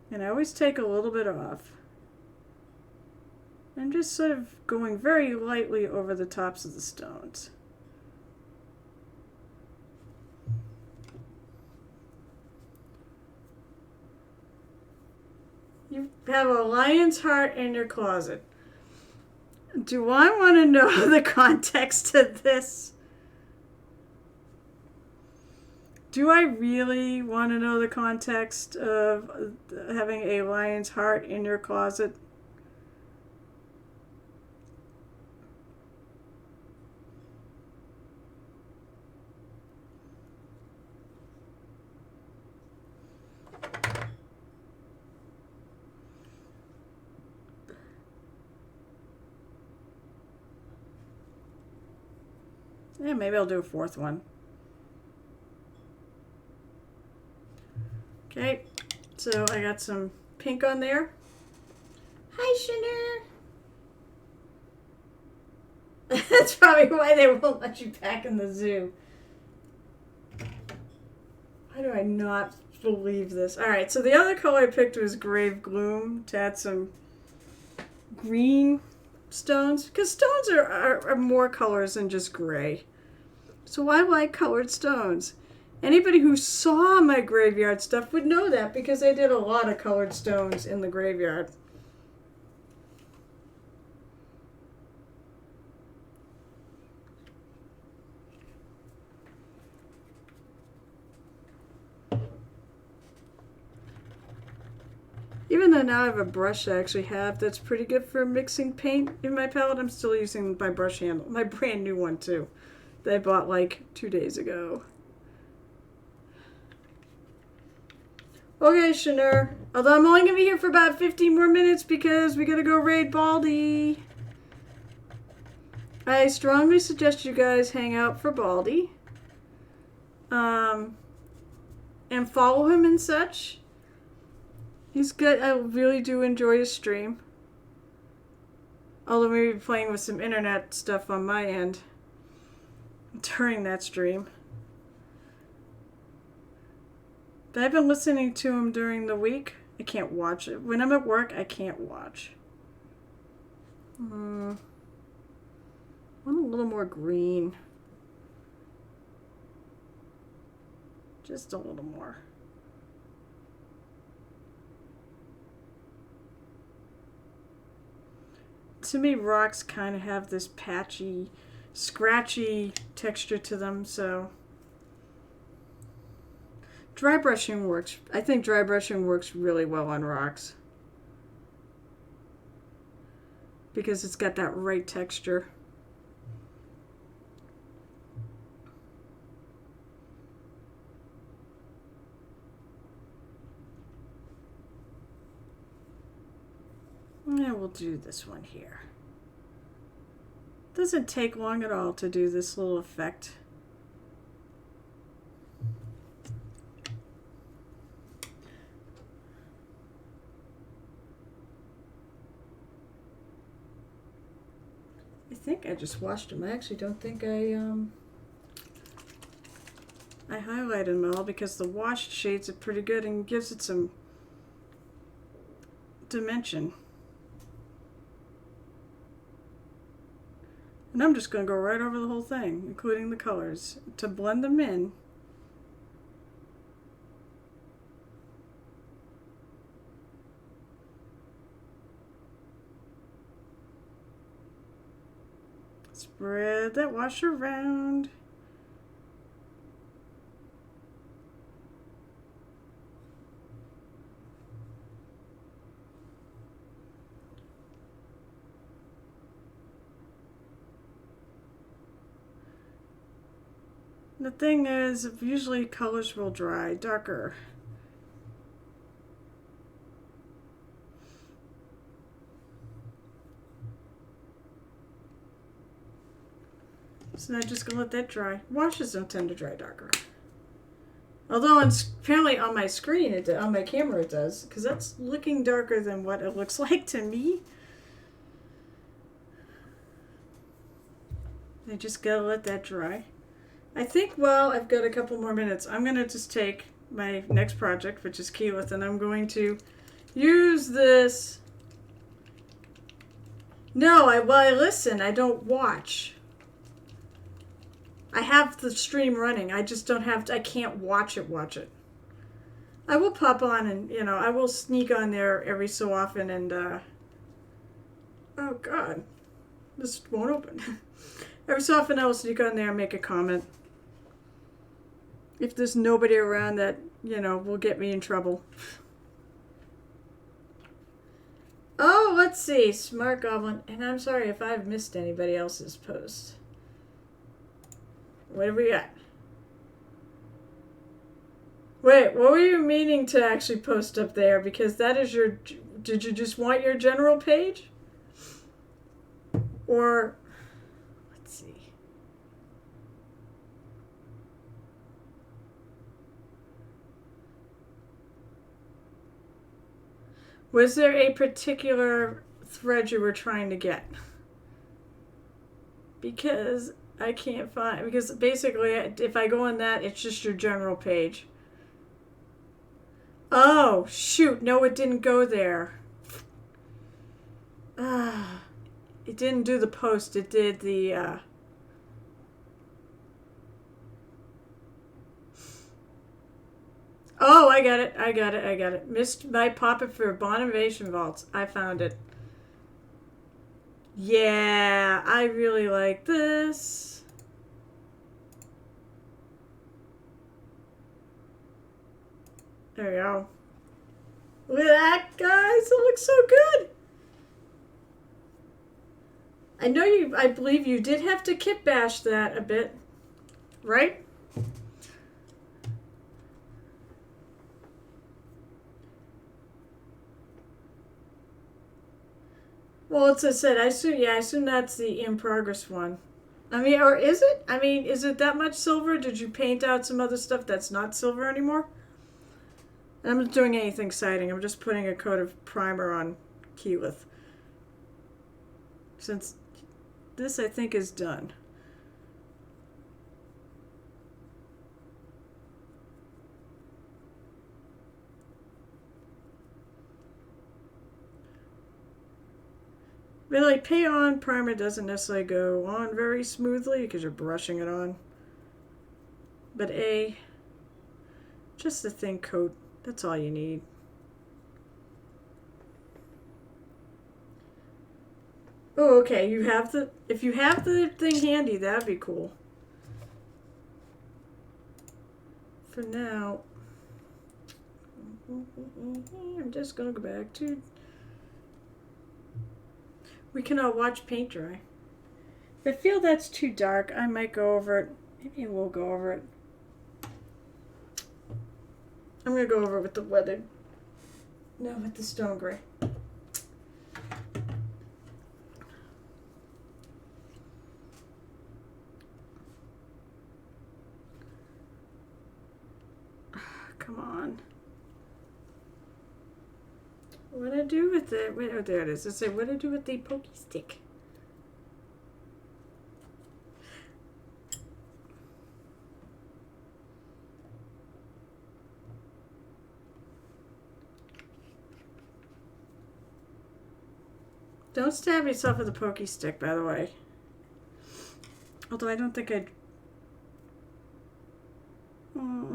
And I always take a little bit off. I'm just sort of going very lightly over the tops of the stones. You have a lion's heart in your closet. Do I want to know the context of this? Do I really want to know the context of having a lion's heart in your closet? Yeah, maybe I'll do a fourth one. Okay, so I got some pink on there. Hi, Shinner. That's probably why they won't let you back in the zoo. Why do I not believe this? All right, so the other color I picked was Grave Gloom to add some green stones, because stones are more colors than just gray. So I like colored stones. Anybody who saw my graveyard stuff would know that because I did a lot of colored stones in the graveyard. Even though now I have a brush I actually have that's pretty good for mixing paint in my palette, I'm still using my brush handle, my brand new one too, that I bought like 2 days ago. Okay, Shanur. Although I'm only going to be here for about 15 more minutes because we got to go raid Baldy. I strongly suggest you guys hang out for Baldy. And follow him and such. He's good. I really do enjoy his stream. Although maybe playing with some internet stuff on my end during that stream. But I've been listening to him during the week. I can't watch it. When I'm at work, I can't watch. I want a little more green. Just a little more. To me, rocks kind of have this patchy, scratchy texture to them, so... Dry brushing works. I think dry brushing works really well on rocks. Because it's got that right texture. And we'll do this one here. Doesn't take long at all to do this little effect. I think I just washed them. I actually don't think I highlighted them all because the washed shades are pretty good and gives it some dimension. And I'm just going to go right over the whole thing, including the colors, to blend them in. Spread that wash around. The thing is, usually colors will dry darker. So I'm just going to let that dry. Washes don't tend to dry darker. Although apparently on my screen, on my camera it does, because that's looking darker than what it looks like to me. I just got to let that dry. I think, well, I've got a couple more minutes. I'm going to just take my next project, which is Keyleth, and I'm going to use this. No, I listen. I don't watch. I have the stream running. I just don't have to, I can't watch it. I will pop on and, I will sneak on there every so often and, oh God, this won't open. Every so often I will sneak on there and make a comment. If there's nobody around that, will get me in trouble. Oh, let's see. Smart Goblin. And I'm sorry if I've missed anybody else's post. What have we got? Wait, what were you meaning to actually post up there? Because that is your... Did you just want your general page? Or... Let's see. Was there a particular thread you were trying to get? Because I can't find... Because basically, if I go on that, it's just your general page. Oh, shoot. No, it didn't go there. It didn't do the post. It did the... Oh, I got it. Missed my pop-up for Bonavation Vaults. I found it. Yeah, I really like this. There we go. Look at that, guys. It looks so good. I believe you did have to kit bash that a bit, right? Well, as I said, I assume that's the in progress one. I mean, or is it? I mean, is it that much silver? Did you paint out some other stuff that's not silver anymore? I'm not doing anything exciting. I'm just putting a coat of primer on Keyleth. Since this, I think, is done. Really, pay on primer doesn't necessarily go on very smoothly because you're brushing it on. But just a thin coat. That's all you need. Oh, okay. If you have the thing handy, that'd be cool. For now, I'm just gonna go back to. We cannot watch paint dry. If I feel that's too dark, I might go over it. Maybe we'll go over it. I'm gonna go over it with the weathered. No, with the stone gray. Come on. What do I do with it? Wait, oh, there it is. Let's say, what do I do with the pokey stick? Don't stab yourself with a pokey stick, by the way. Although I don't think I'd...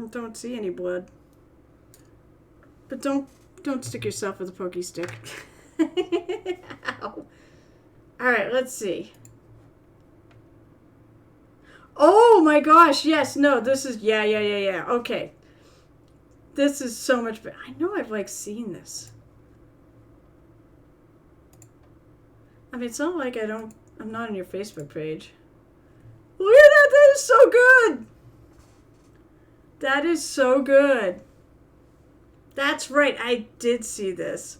don't see any blood. But don't stick yourself with a pokey stick. Ow. Alright, let's see. Oh my gosh, yes, no, this is... Yeah. Okay. This is so much better. I know I've, seen this. I mean, it's not like I'm not on your Facebook page. Look at that! That is so good! That is so good. That's right, I did see this.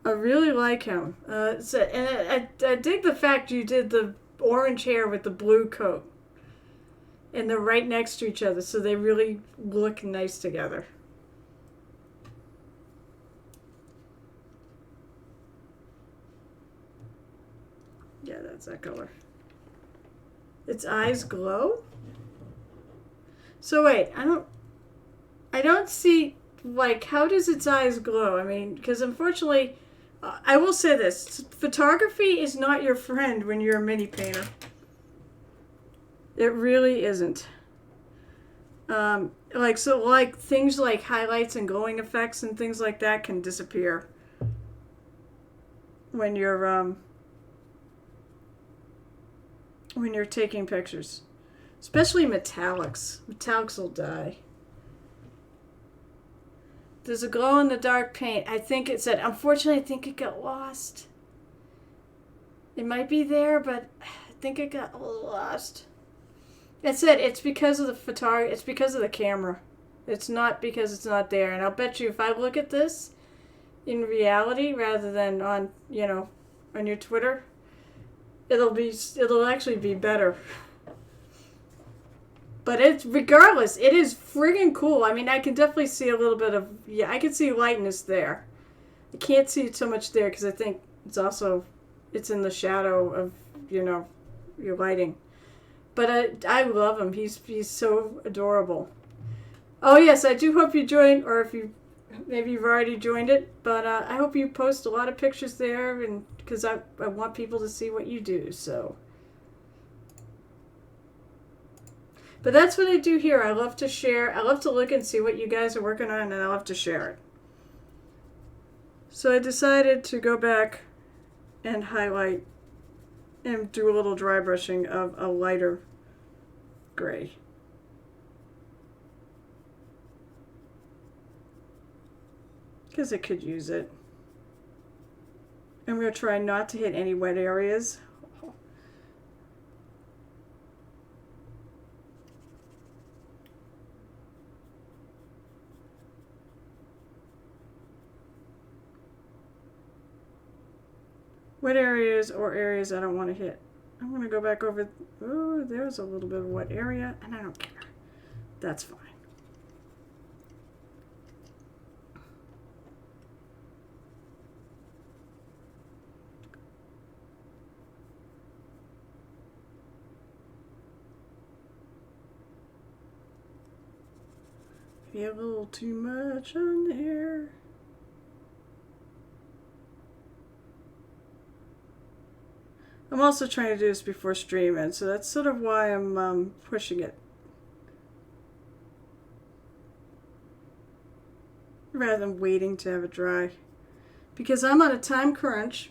I really like him. And I dig the fact you did the orange hair with the blue coat. And they're right next to each other, so they really look nice together. Yeah, that's that color. Its eyes glow? So wait, I don't see, like, how does its eyes glow? I mean, because unfortunately, I will say this, photography is not your friend when you're a mini painter. It really isn't. Like things like highlights and glowing effects and things like that can disappear when you're taking pictures, especially metallics. Metallics will die. There's a glow in the dark paint. I think it said, unfortunately, I think it got lost. It might be there, but I think it got lost. It said it's because of the photography. It's because of the camera. It's not because it's not there. And I'll bet you if I look at this in reality rather than on, on your Twitter, it'll actually be better. But regardless, it is friggin' cool. I mean, I can definitely see a little bit of, I can see lightness there. I can't see it so much there because I think it's in the shadow of, your lighting. But I love him. He's so adorable. Oh, yes, I do hope you join, or maybe you've already joined it, but I hope you post a lot of pictures there, and because I want people to see what you do, so. But that's what I do here. I love to share. I love to look and see what you guys are working on, and I love to share it. So I decided to go back and highlight and do a little dry brushing of a lighter gray. Because it could use it. I'm going to try not to hit any wet areas. Wet areas or areas I don't want to hit. I'm going to go back over. Oh, there's a little bit of wet area, and I don't care. That's fine. Maybe a little too much on there. I'm also trying to do this before streaming, so that's sort of why I'm pushing it. Rather than waiting to have it dry. Because I'm on a time crunch.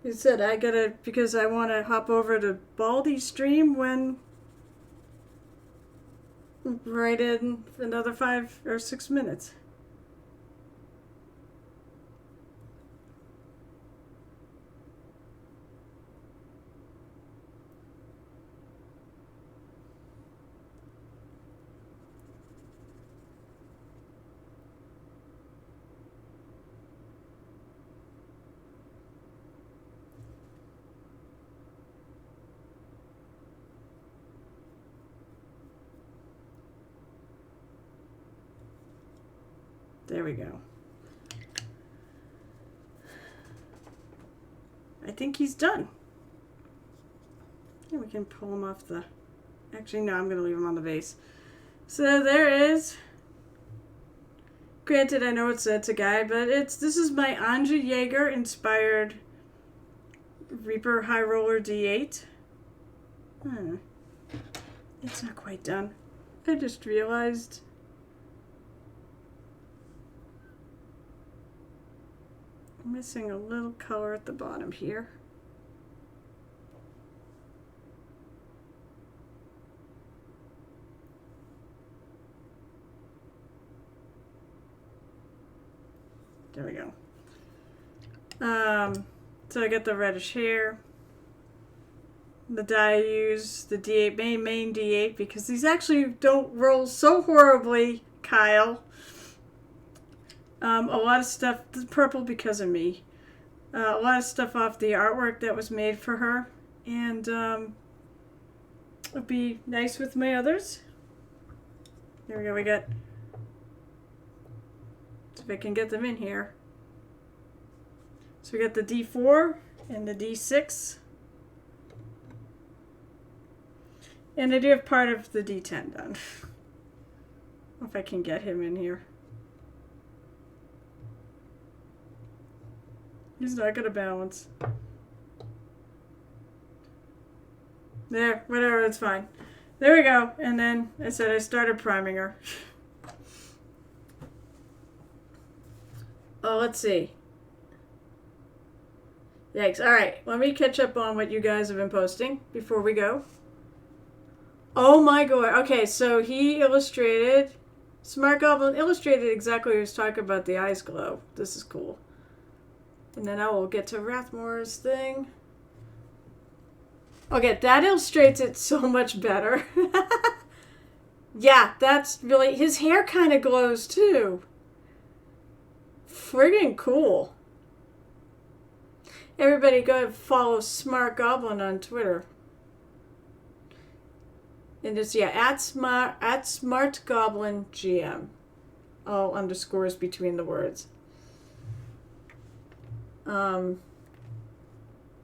Like I said, because I want to hop over to Baldy's stream right in another 5 or 6 minutes. There we go. I think he's done. And we can pull him off the... Actually, no, I'm going to leave him on the vase. So there is... Granted, I know it's a guy, but this is my Anja Yeager inspired Reaper High Roller D8. It's not quite done. I just realized... missing a little color at the bottom here. There we go. So I got the reddish hair. The die I use, the D8, main D8, because these actually don't roll so horribly, Kyle. A lot of stuff, purple because of me. A lot of stuff off the artwork that was made for her. And it'll be nice with my others. There we go, we got... So if I can get them in here. So we got the D4 and the D6. And I do have part of the D10 done. If I can get him in here. He's not gonna balance. There, whatever, it's fine. There we go. And then I said I started priming her. Oh, let's see. Yikes. Alright, let me catch up on what you guys have been posting before we go. Oh my god. Okay, so he illustrated... Smart Goblin illustrated exactly what he was talking about, the eyes glow. This is cool. And then I will get to Rathmore's thing. Okay, that illustrates it so much better. Yeah, that's really... His hair kind of glows too. Friggin' cool. Everybody go follow Smart Goblin on Twitter. And it's, yeah, at Smart Goblin GM. All underscores between the words.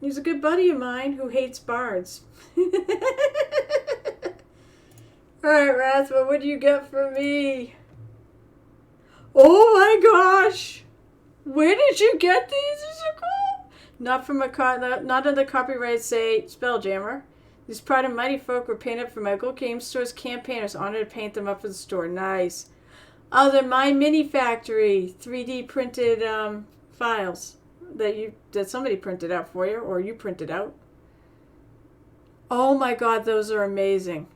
He's a good buddy of mine who hates bards. Alright, Rathma, what do you get for me? Oh my gosh! Where did you get these? These are cool! Not from not on the copyright say Spelljammer. These proud and mighty folk were painted for my local game store's campaign. I was honored to paint them up for the store. Nice. Oh, they're my mini factory 3D printed files that somebody printed out for you, or you printed out. Oh my god, those are amazing.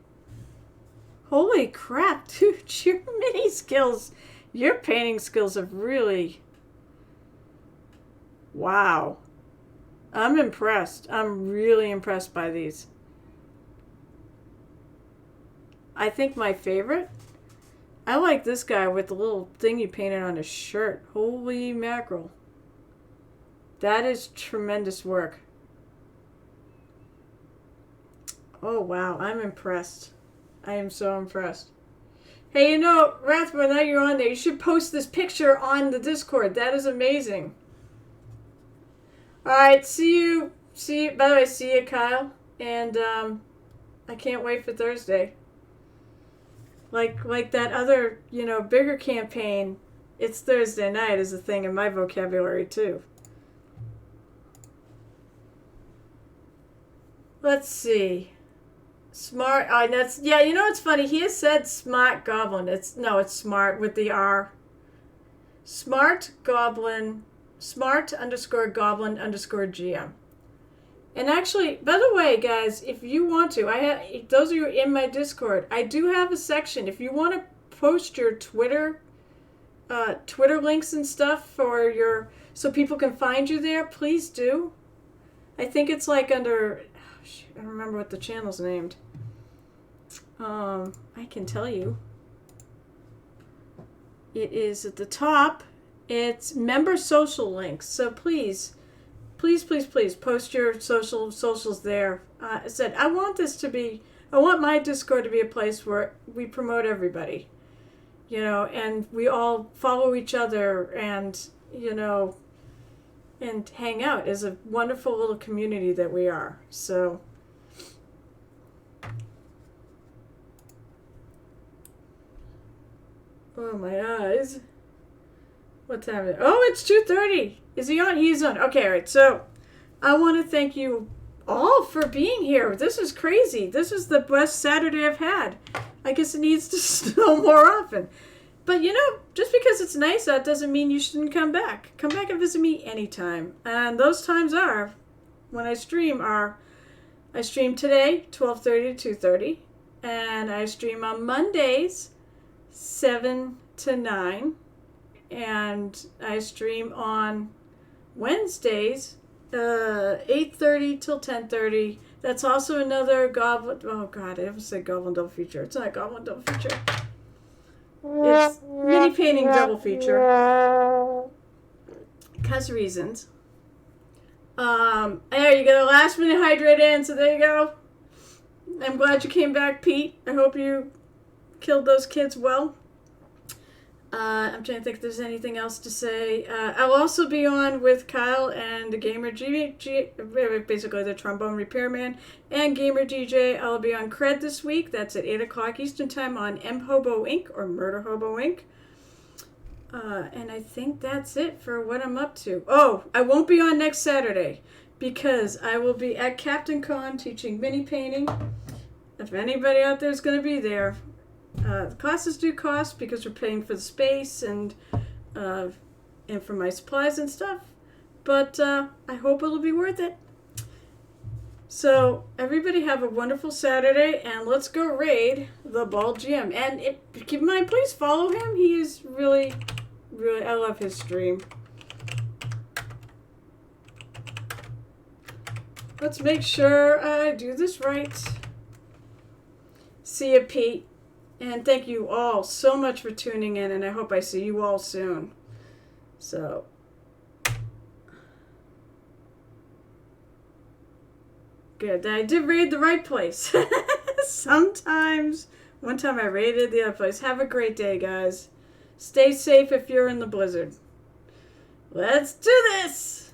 Holy crap, dude, your mini skills, your painting skills have really... Wow. I'm impressed. I'm really impressed by these. I think my favorite, I like this guy with the little thing you painted on his shirt. Holy mackerel. That is tremendous work. Oh, wow. I'm impressed. I am so impressed. Hey, you know, Rathmore, now you're on there, you should post this picture on the Discord. That is amazing. Alright, see you. By the way, see you, Kyle. And, I can't wait for Thursday. Like that other, you know, bigger campaign, it's Thursday night is a thing in my vocabulary, too. Let's see. Smart, that's, yeah, you know what's funny? He has said Smart Goblin. It's Smart with the R. Smart Goblin, Smart_Goblin_GM. And actually, by the way, guys, if you want to, those of you in my Discord, I do have a section. If you want to post your Twitter links and stuff so people can find you there, please do. I think it's like under, I don't remember what the channel's named. I can tell you. It is at the top. It's member social links. So please post your socials there. I said, I want my Discord to be a place where we promote everybody, you know, and we all follow each other and, you know, and hang out as a wonderful little community that we are. So, oh my eyes. What time is it? Oh, it's 2:30. Is he on? He's on. Okay, all right. So, I want to thank you all for being here. This is crazy. This is the best Saturday I've had. I guess it needs to snow more often. But, you know, just because it's nice out doesn't mean you shouldn't come back. Come back and visit me anytime. And those times are, when I stream today, 12:30 to 2:30. And I stream on Mondays, 7 to 9. And I stream on Wednesdays, 8:30 till 10:30. That's also another Goblin... Oh, God, I almost said Goblin Double Feature. It's not Goblin Double Feature. It's Mini Painting Double Feature. Because reasons. There, you get a last minute hydrate in, so there you go. I'm glad you came back, Pete. I hope you killed those kids well. I'm trying to think if there's anything else to say. I'll also be on with Kyle and the Gamer basically the trombone repairman, and Gamer DJ. I'll be on Cred this week. That's at 8 o'clock Eastern Time on M Hobo Inc. or Murder Hobo Inc. And I think that's it for what I'm up to. Oh, I won't be on next Saturday because I will be at Captain Con teaching mini painting. If anybody out there is going to be there, the classes do cost because we're paying for the space and for my supplies and stuff. But I hope it'll be worth it. So everybody have a wonderful Saturday, and let's go raid the Bald GM. And keep in mind, please follow him. He is really, I love his stream. Let's make sure I do this right. See you, Pete. And thank you all so much for tuning in, and I hope I see you all soon. So, good. I did raid the right place. Sometimes, one time I raided the other place. Have a great day, guys. Stay safe if you're in the blizzard. Let's do this!